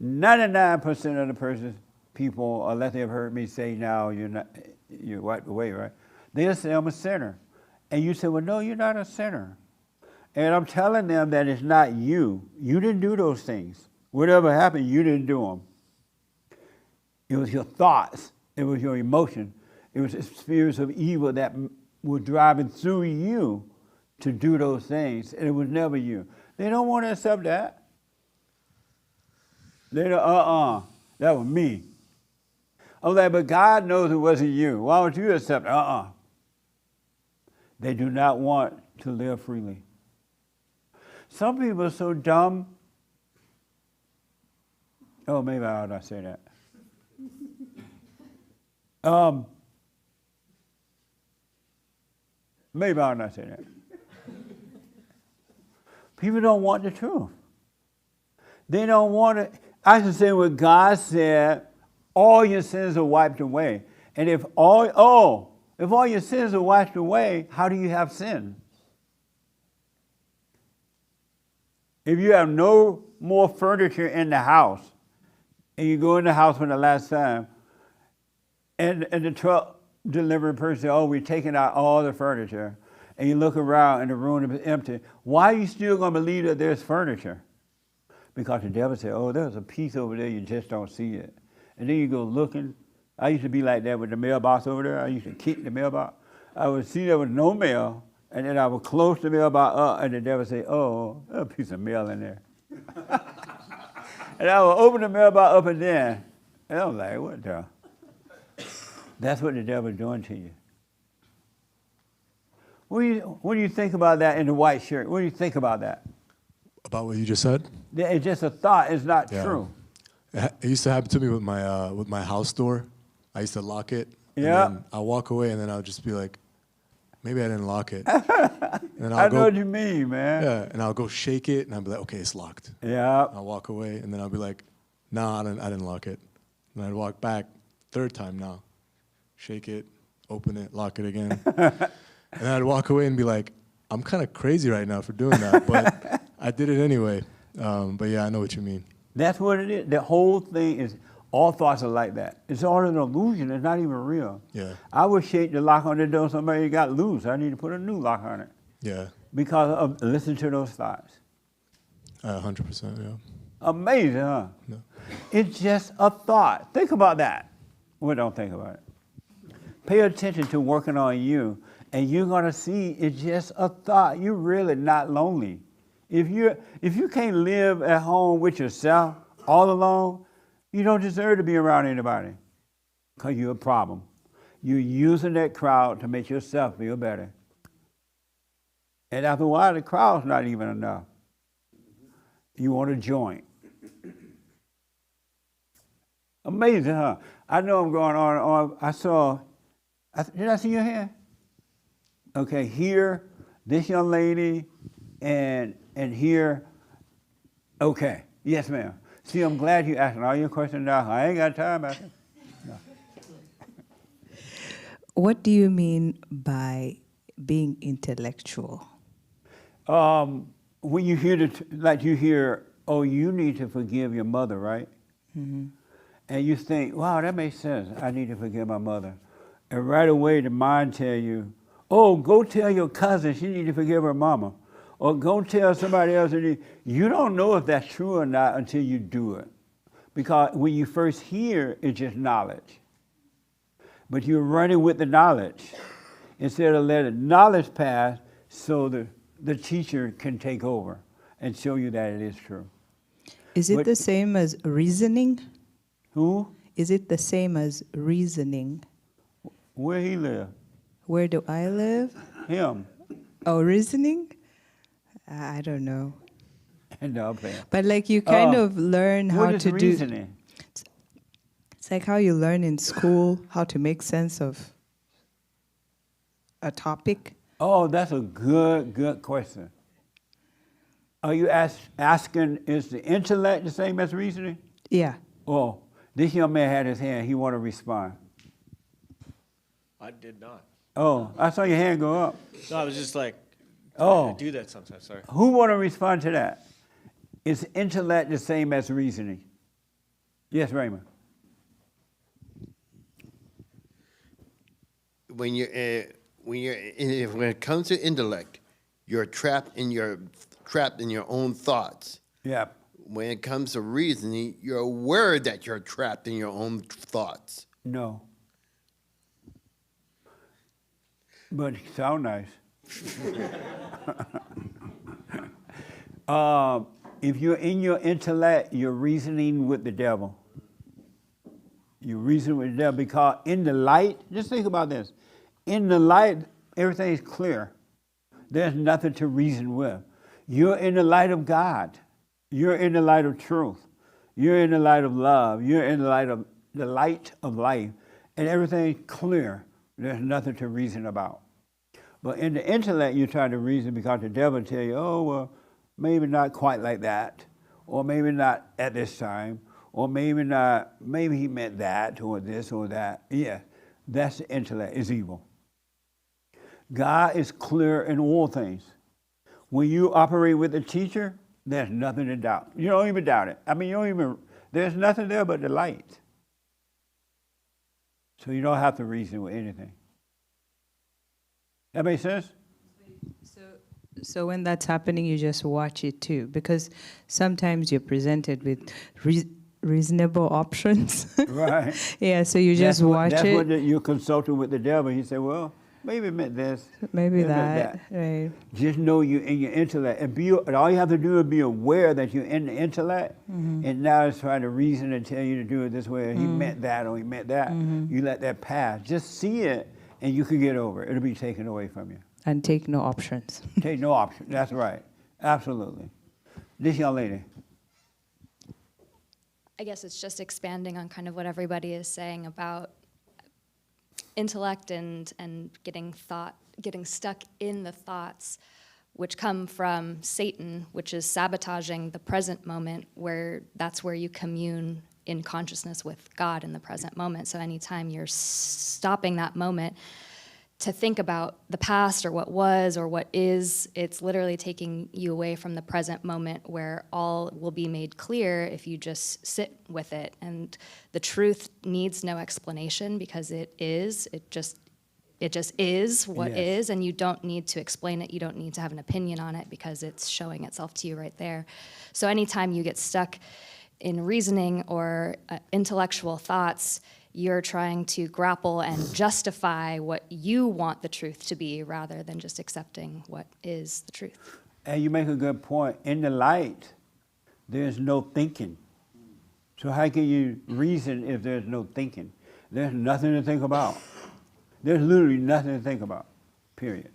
99% of the people, unless they've heard me say now, you're wiped away, right? They'll say I'm a sinner. And you say, well, no, you're not a sinner. And I'm telling them that it's not you. You didn't do those things. Whatever happened, you didn't do them. It was your thoughts. It was your emotion. It was the spirits of evil that were driving through you to do those things. And it was never you. They don't want to accept that. They don't, that was me. I'm like, but God knows it wasn't you. Why would you accept it? They do not want to live freely. Some people are so dumb. Oh, maybe I ought not say that. Maybe I ought not say that. People don't want the truth. They don't want it. I should say what God said, all your sins are wiped away. And if all your sins are wiped away, how do you have sin? If you have no more furniture in the house, and you go in the house for the last time, and the truck delivery person says, oh, we're taking out all the furniture, and you look around and the room is empty, why are you still going to believe that there's furniture? Because the devil said, oh, there's a piece over there, you just don't see it. And then you go looking. I used to be like that with the mailbox over there. I used to kick the mailbox. I would see there was no mail, and then I would close the mailbox up, and the devil say, oh, there's a piece of mail in there. And I would open the mailbox up and down. And I was like, what the? That's what the devil's doing to you. What do you think about that in the white shirt? What do you think about that? About what you just said? It's just a thought. It's not true. It used to happen to me with my house door. I used to lock it. Yeah. And then I'll walk away, and then I'll just be like, maybe I didn't lock it. And I know what you mean, man. Yeah, and I'll go shake it, and I'll be like, okay, it's locked. Yeah. I'll walk away, and then I'll be like, nah, I didn't lock it. And I'd walk back, third time now. Shake it, open it, lock it again. And then I'd walk away and be like, I'm kind of crazy right now for doing that, but I did it anyway. But yeah, I know what you mean. That's what it is. The whole thing is, all thoughts are like that. It's all an illusion. It's not even real. Yeah. I would shake the lock on the door. Somebody got loose. I need to put a new lock on it. Yeah. Because of listen to those thoughts. 100%, yeah. Amazing, huh? No. It's just a thought. Think about that. Well, don't think about it. Pay attention to working on you, and you're gonna see it's just a thought. You're really not lonely. If you can't live at home with yourself all alone, you don't deserve to be around anybody, because you're a problem. You're using that crowd to make yourself feel better. And after a while, the crowd's not even enough. You want to join. Amazing, huh? I know I'm going on. Did I see your hand? Okay, here, this young lady, and here. Okay, yes, ma'am. See, I'm glad you asked all your questions now. I ain't got time after. No. What do you mean by being intellectual? When you hear, oh, you need to forgive your mother, right? Mm-hmm. And you think, wow, that makes sense. I need to forgive my mother. And right away, the mind tell you, oh, go tell your cousin she need to forgive her mama. Or go tell somebody else. You don't know if that's true or not until you do it. Because when you first hear, it's just knowledge. But you're running with the knowledge instead of letting knowledge pass so the teacher can take over and show you that it is true. Is it the same as reasoning? Who? is it the same as reasoning? Where he live? Where do I live? Him. Oh, reasoning? I don't know. No, I'm playing. But like you kind Oh, of learn how what is to reasoning? do. It's like how you learn in school how to make sense of a topic. Oh, that's a good question. Are you asking, is the intellect the same as reasoning? Yeah. Oh, this young man had his hand. He want to respond. I did not. Oh, I saw your hand go up. No, I was just like, Oh. I do that sometimes. Sorry. Who want to respond to that? Is intellect the same as reasoning? Yes, Raymond. When it comes to intellect, you're trapped in your own thoughts. Yeah. When it comes to reasoning, you're aware that you're trapped in your own thoughts. No. But it sound nice. If you're in your intellect, you're reasoning with the devil. You reason with the devil because in the light, just think about this. In the light, everything is clear. There's nothing to reason with. You're in the light of God. You're in the light of truth. You're in the light of love. You're in the light of life. And everything's clear. There's nothing to reason about. But in the intellect, you're trying to reason because the devil tell you, oh, well, maybe not quite like that, or maybe not at this time, or maybe not, maybe he meant that, or this, or that. Yeah, that's the intellect. It's evil. God is clear in all things. When you operate with the teacher, there's nothing to doubt. You don't even doubt it. I mean, there's nothing there but the light. So you don't have to reason with anything. That makes sense? So when that's happening, you just watch it too, because sometimes you're presented with reasonable options. Right. Yeah, so you just watch that's it. What you're consulting with the devil. He said, well, maybe it meant this. Maybe it meant that. Right. Just know you're in your intellect. And all you have to do is be aware that you're in the intellect, and now it's trying to reason and tell you to do it this way. He meant that or he meant that. You let that pass. Just see it, and you can get over it. It'll be taken away from you. And take no options. Take no option. That's right. Absolutely. This young lady. I guess it's just expanding on kind of what everybody is saying about intellect and getting stuck in the thoughts which come from Satan, which is sabotaging the present moment, where that's where you commune in consciousness with God in the present moment. So anytime you're stopping that moment to think about the past or what was or what is, it's literally taking you away from the present moment where all will be made clear if you just sit with it. And the truth needs no explanation because it just is what is, and you don't need to explain it. You don't need to have an opinion on it because it's showing itself to you right there. So anytime you get stuck in reasoning or intellectual thoughts, you're trying to grapple and justify what you want the truth to be rather than just accepting what is the truth. And you make a good point. In the light, there's no thinking. So how can you reason if there's no thinking? There's nothing to think about. There's literally nothing to think about, period.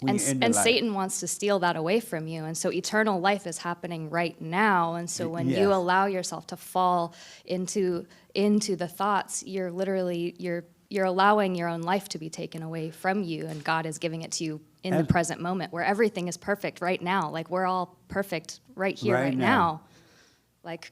And Satan wants to steal that away from you. And so eternal life is happening right now. And so when you allow yourself to fall into the thoughts, you're literally, you're allowing your own life to be taken away from you. And God is giving it to you in the present moment where everything is perfect right now. Like we're all perfect right here, right now. Like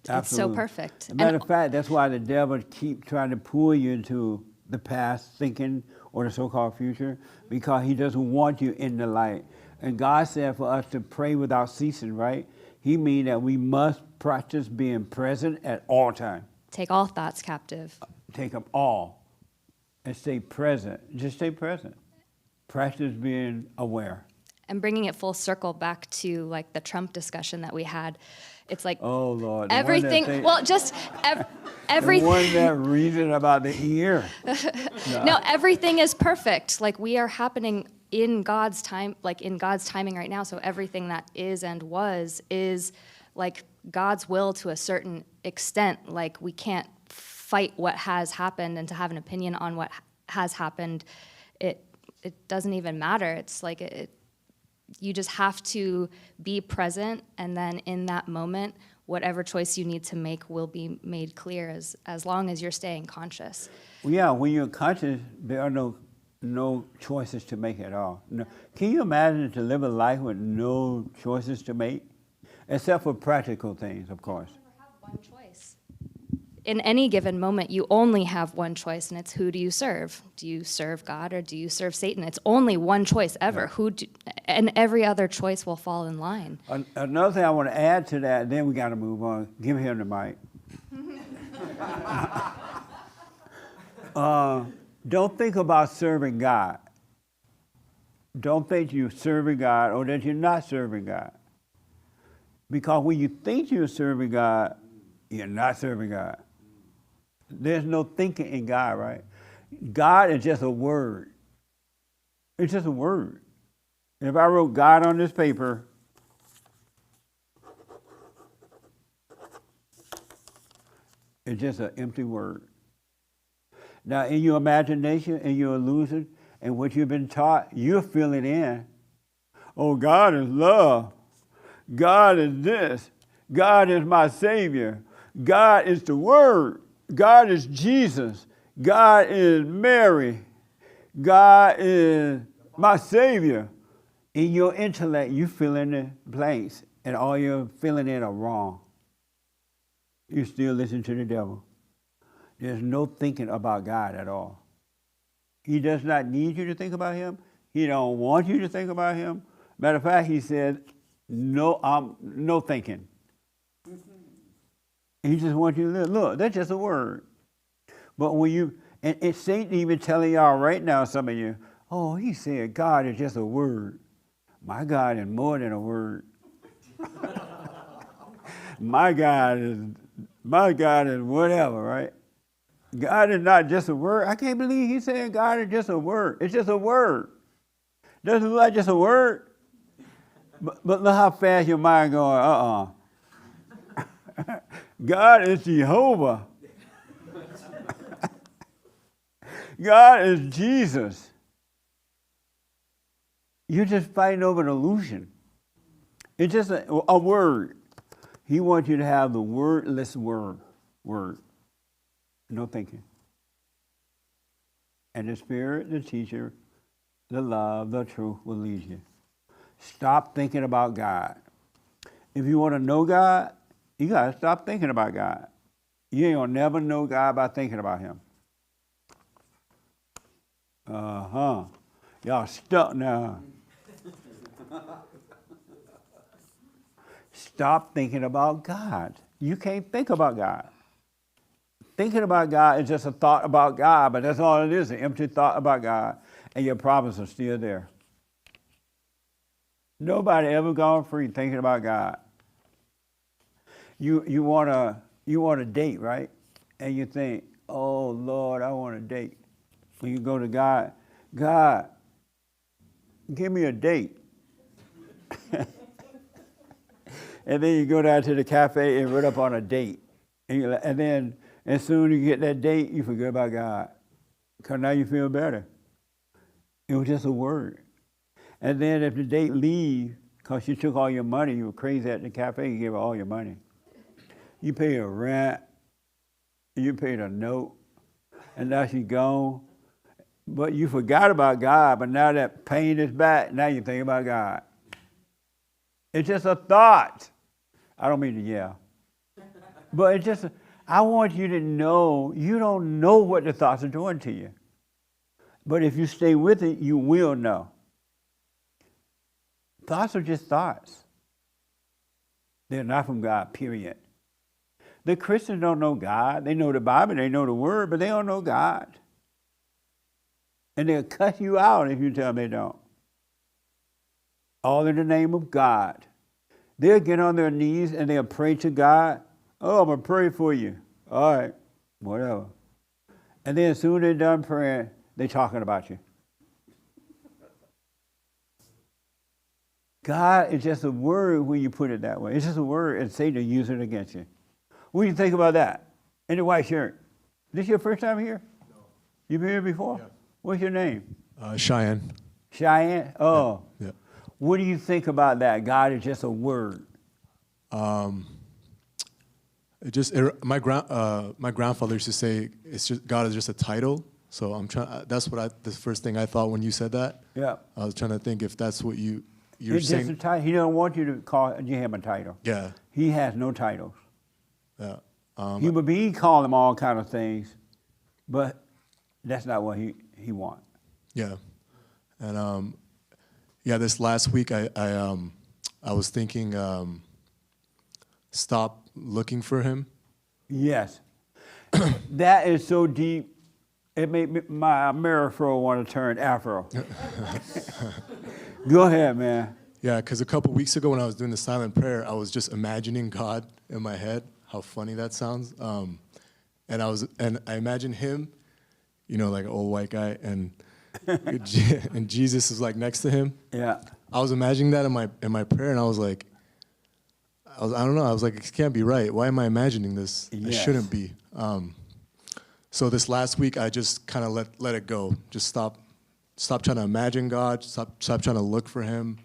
it's so perfect. As a matter of fact, that's why the devil keeps trying to pull you into the past thinking or the so-called future, because he doesn't want you in the light. And God said for us to pray without ceasing, right? He means that we must practice being present at all times. Take all thoughts captive. Take them all and stay present. Just stay present. Practice being aware. And bringing it full circle back to like the Trump discussion that we had. It's like, oh Lord, everything, well, just everything. The one that reason about the ear. No, everything is perfect. Like we are happening in God's time, like in God's timing right now. So everything that is and was is like God's will to a certain extent. Like we can't fight what has happened and to have an opinion on what has happened, it doesn't even matter. It's like you just have to be present, and then in that moment, whatever choice you need to make will be made clear as long as you're staying conscious. Well, yeah, when you're conscious, there are no choices to make at all. No. Can you imagine to live a life with no choices to make? Except for practical things, of course. One choice. In any given moment, you only have one choice, and it's who do you serve? Do you serve God or do you serve Satan? It's only one choice ever. Yeah. And every other choice will fall in line. Another thing I want to add to that, then we got to move on. Give him the mic. Don't think about serving God. Don't think you're serving God or that you're not serving God. Because when you think you're serving God, you're not serving God. There's no thinking in God, right? God is just a word. It's just a word. If I wrote God on this paper, it's just an empty word. Now, in your imagination, in your illusion, and what you've been taught, you fill it in. Oh, God is love. God is this. God is my Savior. God is the Word. God is Jesus. God is Mary. God is my Savior. In your intellect, you fill in the blanks, and all you're filling in are wrong. You still listen to the devil. There's no thinking about God at all. He does not need you to think about him. He don't want you to think about him. Matter of fact, he said, no thinking. He just wants you to live. Look, that's just a word. But when you, and Satan even telling y'all right now, some of you, oh, he said God is just a word. My God is more than a word. My God is whatever, right? God is not just a word. I can't believe he's saying God is just a word. It's just a word. Doesn't look like just a word. But look how fast your mind going, God is Jehovah. God is Jesus. You're just fighting over an illusion. It's just a word. He wants you to have the wordless word. No thinking. And the Spirit, the teacher, the love, the truth will lead you. Stop thinking about God. If you want to know God, you got to stop thinking about God. You ain't going to never know God by thinking about him. Y'all stuck now. Stop thinking about God. You can't think about God. Thinking about God is just a thought about God, but that's all it is, an empty thought about God, and your problems are still there. Nobody ever gone free thinking about God. You want a date, right? And you think, oh, Lord, I want a date. When you go to God, God, give me a date. And then you go down to the cafe and run up on a date. And then as soon as you get that date, you forget about God. Because now you feel better. It was just a word. And then if the date leaves, because you took all your money, you were crazy at the cafe, you gave her all your money. You paid a rent, you paid a note, and now she's gone. But you forgot about God, but now that pain is back, now you think about God. It's just a thought. I don't mean to yell. But it's just, I want you to know, you don't know what the thoughts are doing to you. But if you stay with it, you will know. Thoughts are just thoughts. They're not from God, period. The Christians don't know God. They know the Bible, they know the Word, but they don't know God. And they'll cut you out if you tell them they don't. All in the name of God. They'll get on their knees and they'll pray to God. Oh, I'm going to pray for you. All right, whatever. And then as soon as they're done praying, they're talking about you. God is just a word when you put it that way. It's just a word, and Satan will use it against you. What do you think about that? In the white shirt. This your first time here? No. You been here before? Yeah. What's your name? Cheyenne. Cheyenne? Oh. Yeah. What do you think about that? God is just a word. My grandfather used to say it's just God is just a title. So I'm trying. That's the first thing I thought when you said that. Yeah. I was trying to think if that's what you're It's just a saying. title. He don't want you to call him a title. Yeah. He has no titles. Yeah. Human beings call him all kind of things, but that's not what he wants. Yeah. And this last week I was thinking stop looking for him. Yes. That is so deep. It made my mirror fro want to turn afro. Go ahead, man. Yeah, because a couple weeks ago when I was doing the silent prayer, I was just imagining God in my head. How funny that sounds. And I imagined him, like an old white guy, and Jesus is like next to him. Yeah. I was imagining that in my prayer, and I was like, I don't know. I was like, it can't be right. Why am I imagining this? It Yes. shouldn't be. So this last week, I just kind of let it go. Just stop trying to imagine God. Stop trying to look for Him.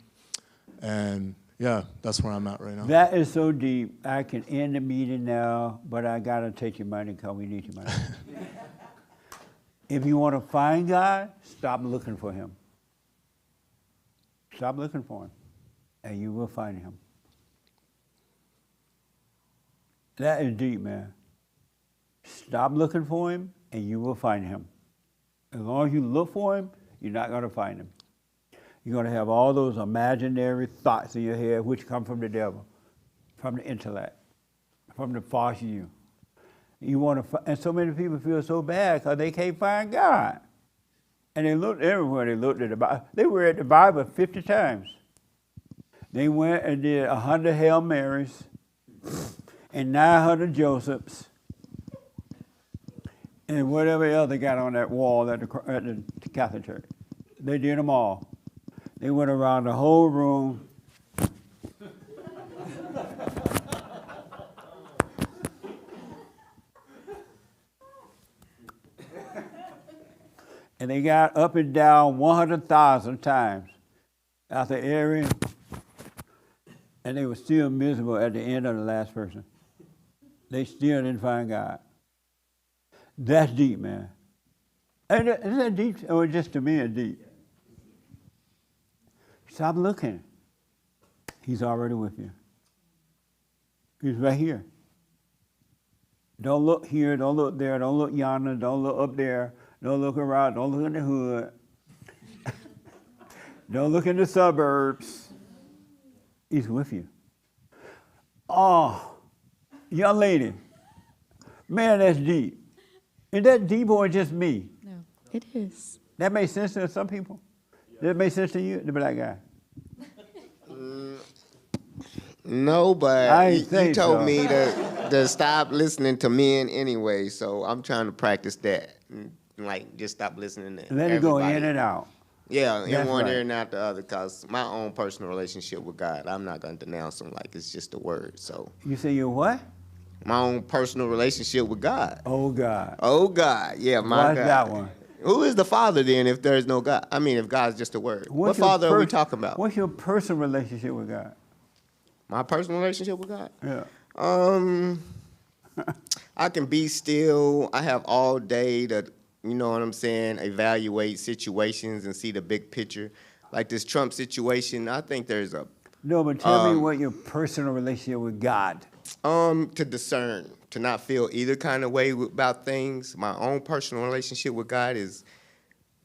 And yeah, that's where I'm at right now. That is so deep. I can end the meeting now, but I gotta take your money because we need your money. If you want to find God, stop looking for Him. Stop looking for Him, and you will find Him. That is deep, man. Stop looking for Him, and you will find Him. As long as you look for Him, you're not going to find Him. You're going to have all those imaginary thoughts in your head, which come from the devil, from the intellect, from the false you. You want to, and so many people feel so bad because they can't find God. And they looked everywhere. They looked at the Bible. They read the Bible 50 times. They went and did 100 Hail Marys and 900 Josephs and whatever else they got on that wall at the Catholic Church. They did them all. They went around the whole room. And they got up and down 100,000 times after every, and they were still miserable at the end of the last person. They still didn't find God. That's deep, man. Isn't that deep? Or just to me, it's deep. Stop looking. He's already with you. He's right here. Don't look here, don't look there, don't look yonder, don't look up there, don't look around, don't look in the hood. Don't look in the suburbs. He's with you. Oh, young lady, man, that's deep. Is that deep or just me? No, it is. That makes sense to some people? That makes sense to you, the black guy? No, but I you ain't think told so. me to stop listening to men anyway, so I'm trying to practice that. Like, just stop listening to Let it go everybody. in and out. Yeah, in That's one right. ear and out the other, because my own personal relationship with God, I'm not going to denounce him like it's just a word, so. You say you're what? My own personal relationship with God. Oh, God. Oh, God, yeah, my What's God. that one? Who is the Father then if there's no God? I mean, if God's just a word. What What's your Father are we talking about? What's your personal relationship with God? My personal relationship with God? Yeah. I can be still. I have all day to, you know what I'm saying, evaluate situations and see the big picture. Like this Trump situation, I think there's a... No, but tell me what your personal relationship with God. To discern, to not feel either kind of way about things. My own personal relationship with God is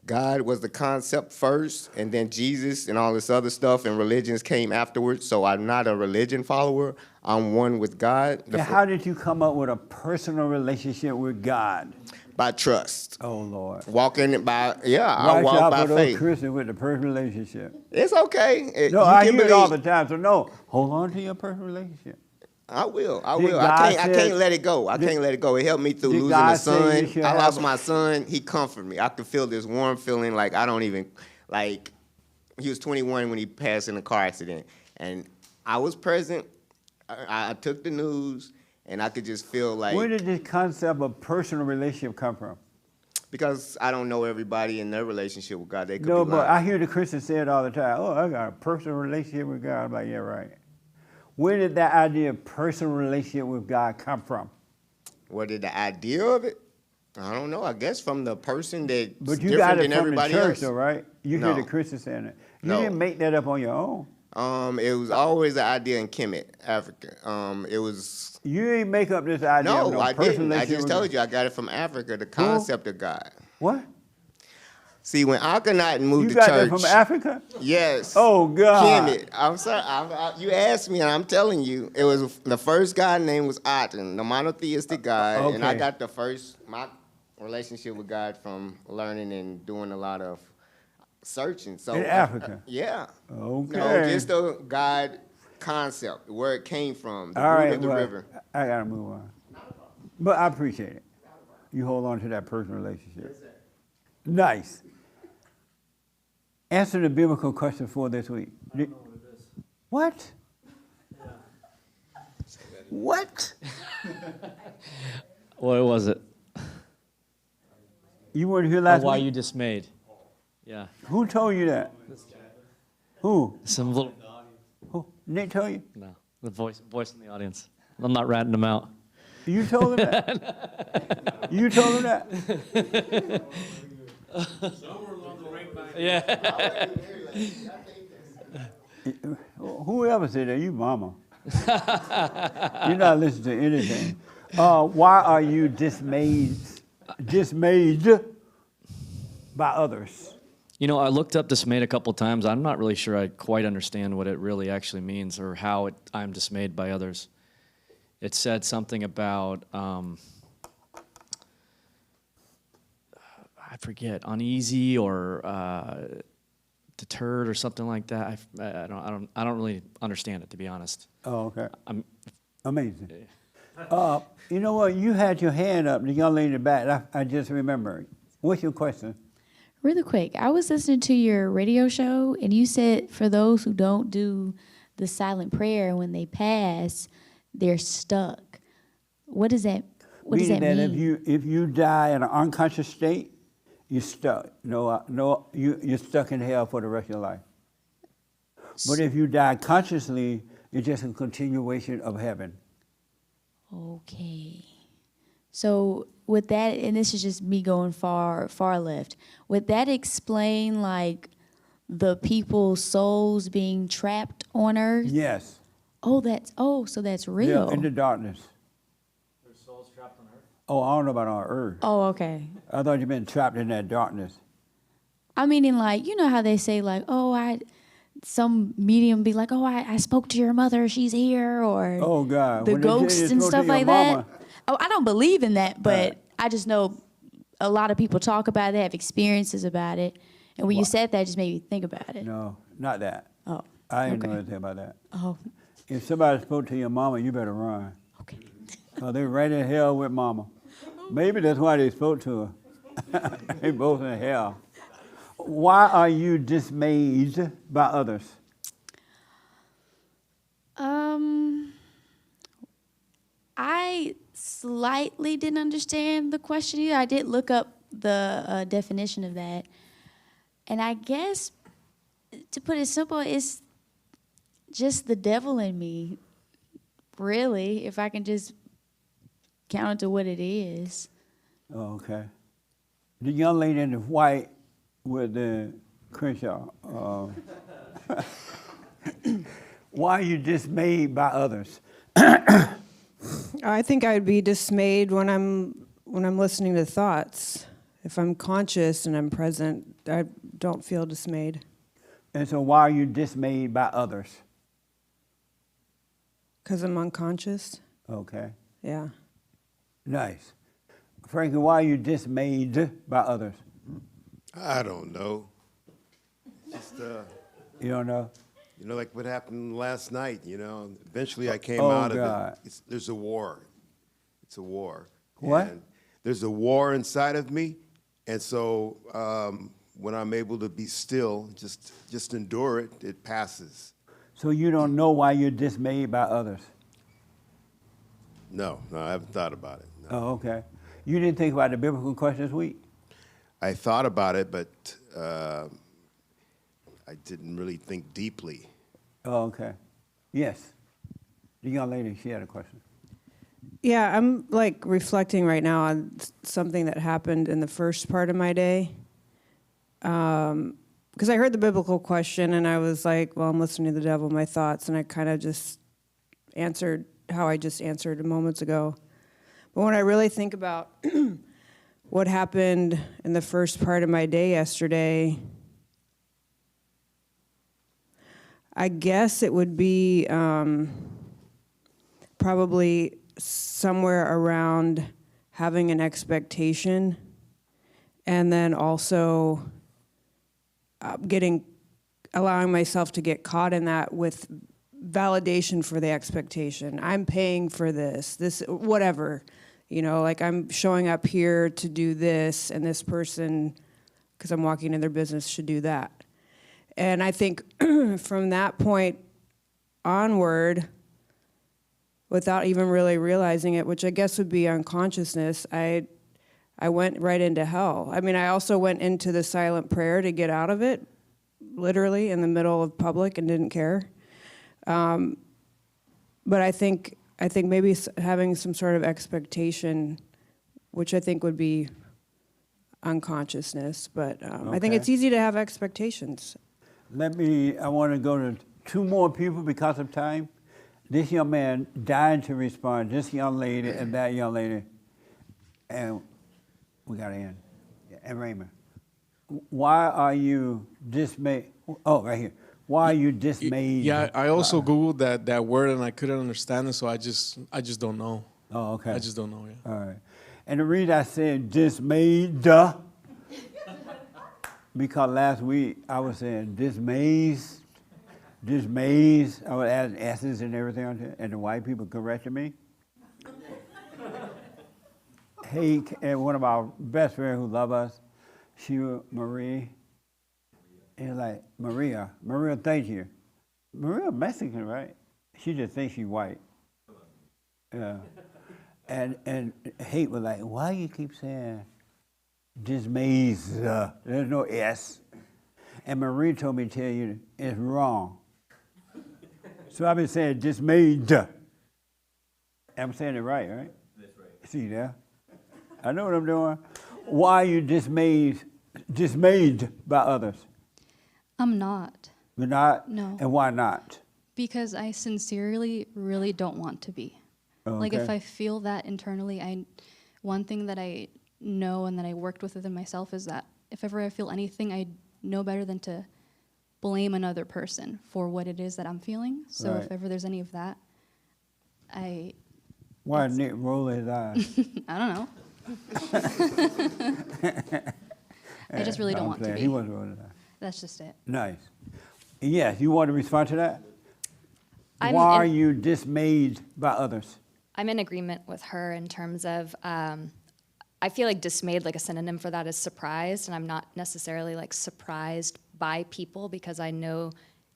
God was the concept first, and then Jesus and all this other stuff and religions came afterwards. So I'm not a religion follower. I'm one with God. And how did you come up with a personal relationship with God? By trust. Oh, Lord. Walking by, I Watch walk out by for those faith. Christians with the personal relationship. It's okay. No, You I can hear it all the believe. time. So no, hold on to your personal relationship. I will. I Did will. God I say- can't let it go. I did- can't let it go. It helped me through did losing God a say you son. should I have lost a- my son. He comforted me. I could feel this warm feeling like I don't even, like, he was 21 when he passed in a car accident. And I was present. I took the news. and I could just feel like, Where did this concept of personal relationship come from? because I don't know everybody in their relationship with God, they could No, be but lying. I hear the Christians say it all the time. Oh, I got a personal relationship with God. I'm like, yeah, right. Where did that idea of personal relationship with God come from? What did the idea of it? I don't know. I guess from the person that's But you different got it than from the everybody church, else. though, right? You No. hear the Christians saying it. You No. didn't make that up on your own. It was always an idea in Kemet, Africa. It was. You ain't make up this idea of No, no I personal didn't. I relationship just with told God. you I got it from Africa. The concept of God. What? See, when Akhenaten moved You to got church, that from Africa? yes. Oh, God. Kemet. I'm sorry. You asked me, and I'm telling you, it was the first God name was Aten, the monotheistic God, and I okay. got my relationship with God from learning and doing a lot of searching. So In Africa? Yeah. Okay. No, just the God concept, where it came from, the All root right, of the well, river. I got to move on. But I appreciate it. You hold on to that personal relationship. Nice. Answer the biblical question for this week. What? What? What was it? You weren't here Or last why week? you dismayed? Yeah. Who told you that? Who? Some little. Who? Nick told you? No, the voice in the audience. I'm not ratting them out. You told him that? You told him that? Yeah. Whoever said that, you mama. You're not listening to anything. Why are you dismayed by others? You know, I looked up dismayed a couple times. I'm not really sure I quite understand what it really actually means or how I'm dismayed by others. It said something about, I forget, uneasy or deterred or something like that. I don't really understand it, to be honest. Oh, okay. Amazing. You know what? You had your hand up, the young lady in the back. I just remembered. What's your question? Really quick, I was listening to your radio show, and you said for those who don't do the silent prayer when they pass, they're stuck. What does that? What does that Meaning mean? if you die in an unconscious state, you're stuck. You're stuck in hell for the rest of your life. But if you die consciously, you're just a continuation of heaven. Okay. So with that, and this is just me going far left, would that explain like the people's souls being trapped on earth? Yes. So that's real. Yeah, in the darkness. Their souls trapped on earth? Oh, I don't know about on earth. Oh, okay. I thought you meant trapped in that darkness. I mean, in like, you know how they say like, some medium be like, I spoke to your mother, she's here, or Oh, God. the When they say ghosts they and spoke to stuff your like mama, that. Oh, I don't believe in that, but I just know a lot of people talk about it, have experiences about it. And when you said that, it just made me think about it. No, not that. Oh, I didn't know okay. anything about that. Oh, If somebody spoke to your mama, you better run. okay. Because they're right in hell with mama. Maybe that's why they spoke to her. They both in hell. Why are you dismayed by others? I slightly didn't understand the question either. I did look up the definition of that. And I guess, to put it simple, it's just the devil in me, really, if I can just count it to what it is. Oh, okay. The young lady in the white with the Crenshaw. Why are you dismayed by others? I think I'd be dismayed when I'm listening to thoughts. If I'm conscious and I'm present, I don't feel dismayed. And so why are you dismayed by others? Because I'm unconscious. Okay. Yeah. Nice. Frankie, why are you dismayed by others? I don't know. Just You don't know? you know, like what happened last night. You know, eventually I came Oh, out of God. it. There's a war. It's a war. What? And there's a war inside of me, and so when I'm able to be still, just endure it, it passes. So you don't know why you're dismayed by others? No, I haven't thought about it. No. Oh, okay. You didn't think about the biblical question this week? I thought about it, but I didn't really think deeply. Oh, okay. Yes. The young lady, she had a question. Yeah, I'm like reflecting right now on something that happened in the first part of my day. Because I heard the biblical question and I was like, well, I'm listening to the devil, my thoughts, and I kind of just answered how I just answered moments ago. But when I really think about what happened in the first part of my day yesterday, I guess it would be probably somewhere around having an expectation and then also allowing myself to get caught in that with validation for the expectation. I'm paying for this, whatever, like I'm showing up here to do this, and this person, because I'm walking in their business, should do that. And I think from that point onward, without even really realizing it, which I guess would be unconsciousness, I went right into hell. I mean, I also went into the silent prayer to get out of it, literally in the middle of public, and didn't care. But I think maybe having some sort of expectation, which I think would be unconsciousness, but I think it's easy to have expectations. I want to go to two more people because of time. This young man dying to respond, this young lady and that young lady, and we got to end. And Raymond, why are you dismayed? Oh, right here. Why are you dismayed? Yeah, I also Googled that word and I couldn't understand it, so I just don't know. Oh, okay. I just don't know, yeah. All right. And the reason I said dismayed, because last week I was saying dismayed. I was adding S's and everything on there, and the white people corrected me. Hey, and one of our best friends who love us, Marie. And like, Maria, thank you. Maria Mexican, right? She just thinks she's white. Yeah. And Hate was like, why you keep saying dismayed? There's no S. And Marie told me to tell you it's wrong. So I've been saying dismayed. I'm saying it right? That's right. See there? I know what I'm doing. Why are you dismayed by others? I'm not. You're not? No. And why not? Because I sincerely really don't want to be. Oh, Like okay. if I feel that internally, one thing that I know and that I worked with within myself is that if ever I feel anything, I know better than to blame another person for what it is that I'm feeling. So Right. if ever there's any of that, Why Nick roll his eyes? I don't know. I just really don't want to be. He wasn't rolling his eyes. That's just it. Nice. Yes, you want to respond to that? I'm Why in- are you dismayed by others? I'm in agreement with her in terms of, I feel like dismayed, like a synonym for that is surprised, and I'm not necessarily like surprised by people because I know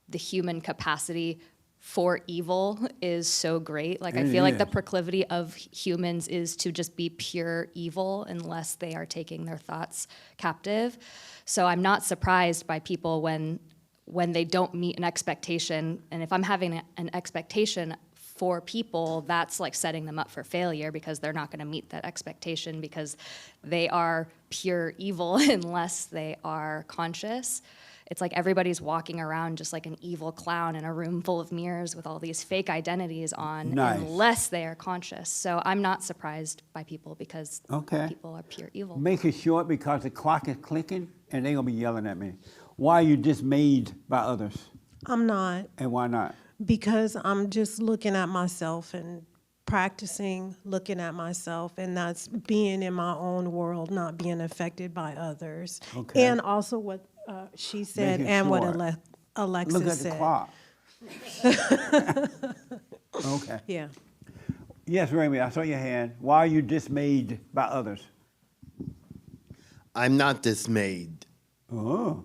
the human capacity for evil is so great. Like I It feel like the is. proclivity of humans is to just be pure evil unless they are taking their thoughts captive. So I'm not surprised by people when they don't meet an expectation. And if I'm having an expectation for people, that's like setting them up for failure because they're not going to meet that expectation because they are pure evil unless they are conscious. It's like everybody's walking around just like an evil clown in a room full of mirrors with all these fake identities on Nice. unless they are conscious. So I'm not surprised by people because Okay. people are pure evil. Make it short because the clock is clicking and they're going to be yelling at me. Why are you dismayed by others? I'm not, And why not? because I'm just looking at myself and practicing looking at myself, and that's being in my own world, not being affected by others. Okay. And also what she said Make it and what short. Alexis Look at said. the clock. Okay. Yeah. Yes, Remy, I saw your hand. Why are you dismayed by others? I'm not dismayed. Oh,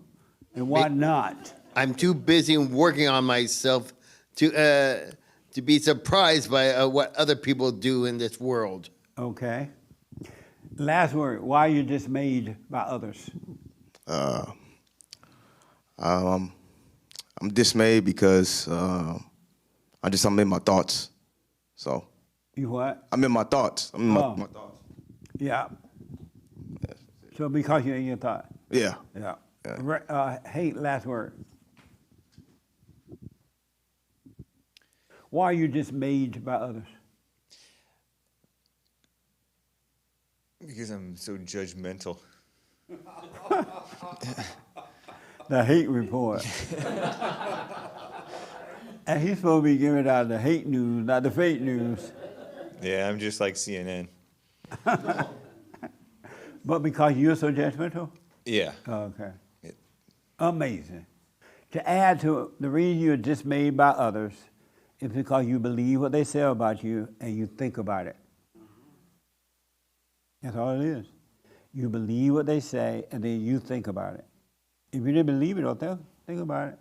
and why not? I'm too busy working on myself to to be surprised by what other people do in this world. Okay. Last word. Why are you dismayed by others? I'm dismayed because I'm in my thoughts. So You what? I'm in my thoughts. I'm in my thoughts. Yeah. So because you're in your thought. Yeah. Yeah. Yeah. Hate, last word. Why are you dismayed by others? Because I'm so judgmental. The hate report. And he's supposed to be giving out the hate news, not the fake news. Yeah, I'm just like CNN. But because you're so judgmental? Yeah. Okay. Amazing. To add to the reason you're dismayed by others is because you believe what they say about you and you think about it. That's all it is. You believe what they say and then you think about it. If you didn't believe it or think about it,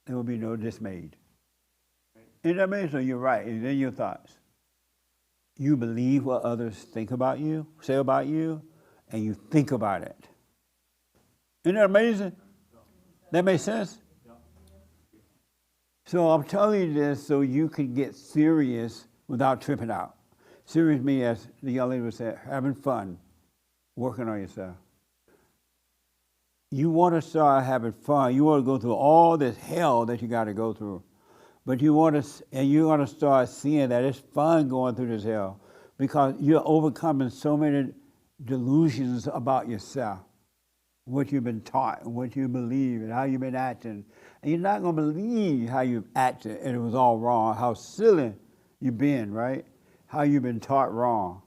there will be no dismayed. Isn't that amazing? So you're right. It's in your thoughts. You believe what others think about you, say about you, and you think about it. Isn't that amazing? That makes sense? So I'm telling you this so you can get serious without tripping out. Serious means, as the young lady was saying, having fun, working on yourself. You want to start having fun. You want to go through all this hell that you got to go through. But you want to, and you're going to start seeing that it's fun going through this hell because you're overcoming so many delusions about yourself, what you've been taught, and what you believe, and how you've been acting. And you're not going to believe how you've acted and it was all wrong, how silly you've been, right? How you've been taught wrong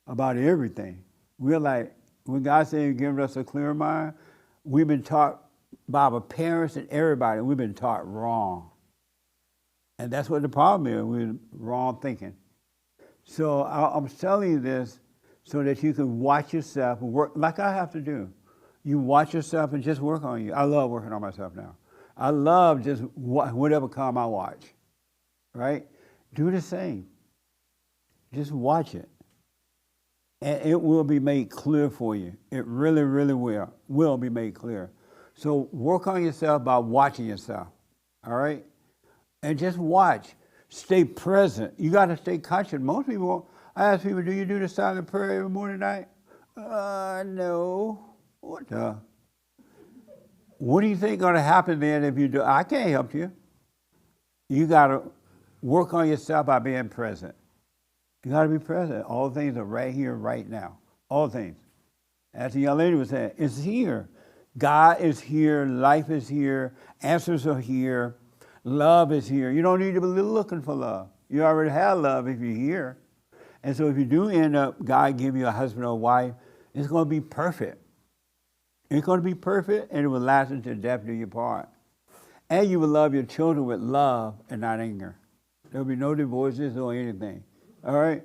about everything. We're like, when God said He's given us a clear mind, we've been taught by our parents and everybody, we've been taught wrong. And that's what the problem is, we're wrong thinking. So I'm telling you this so that you can watch yourself and work like I have to do. You watch yourself and just work on you. I love working on myself now. I love just whatever come I watch, right? Do the same. Just watch it. And it will be made clear for you. It really, really will be made clear. So work on yourself by watching yourself, all right? And just watch. Stay present. You got to stay conscious. Most people, I ask people, do you do the silent prayer every morning and night? No. What the? What do you think going to happen then if you do? I can't help you. You got to work on yourself by being present. You got to be present. All things are right here, right now. All things. As the young lady was saying, it's here. God is here. Life is here. Answers are here. Love is here. You don't need to be looking for love. You already have love if you're here. And so if you do end up, God give you a husband or wife, it's going to be perfect. It's going to be perfect, and it will last until death do you part. And you will love your children with love and not anger. There will be no divorces or anything. All right?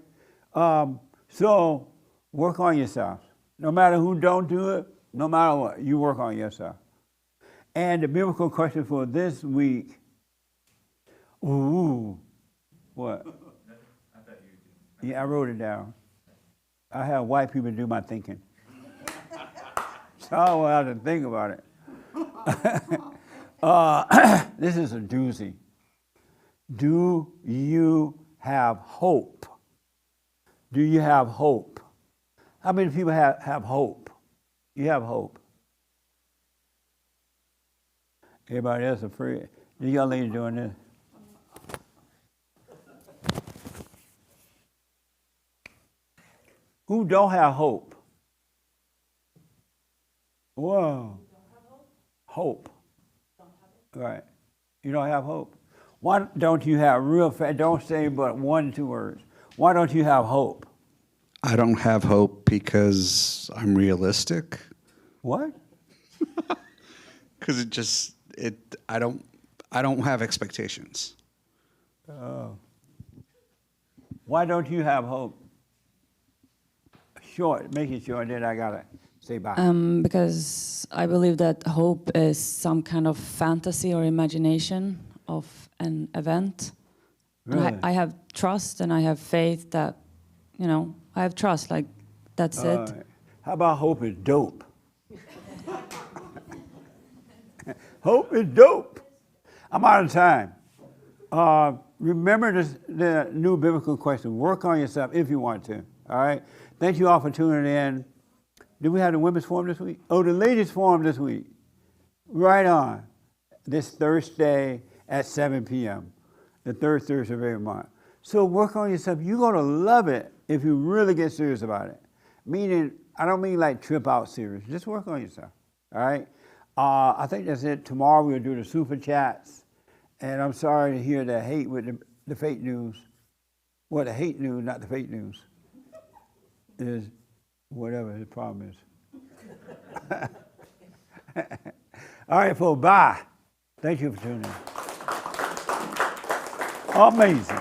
So work on yourself. No matter who don't do it, no matter what, you work on yourself. And the biblical question for this week, what? Yeah, I wrote it down. I have white people do my thinking. So I don't have to think about it. This is a doozy. Do you have hope? Do you have hope? How many people have hope? You have hope. Everybody else afraid. The young lady doing this. Who don't have hope? Whoa. Hope. Right. You don't have hope. Why don't you have real faith? Don't say but 1, 2 words. Why don't you have hope? I don't have hope because I'm realistic. What? Because I don't have expectations. Oh. Why don't you have hope? Short, make it short, then I gotta say bye. Because I believe that hope is some kind of fantasy or imagination of an event. And Really? I have trust and I have faith that, you know, I have trust. Like, that's it. right. How about hope is dope? Hope is dope. I'm out of time. Remember the new biblical question. Work on yourself if you want to. All right. Thank you all for tuning in. Did we have the women's forum this week? Oh, the ladies forum this week. Right on. This Thursday at 7 p.m. The third Thursday of every month. So work on yourself. You're going to love it if you really get serious about it. Meaning, I don't mean like trip out serious. Just work on yourself. All right. I think that's it. Tomorrow we'll do the super chats. And I'm sorry to hear the hate with the fake news. Well, the hate news, not the fake news, is whatever the problem is. All right, folks, bye. Thank you for tuning in. Amazing.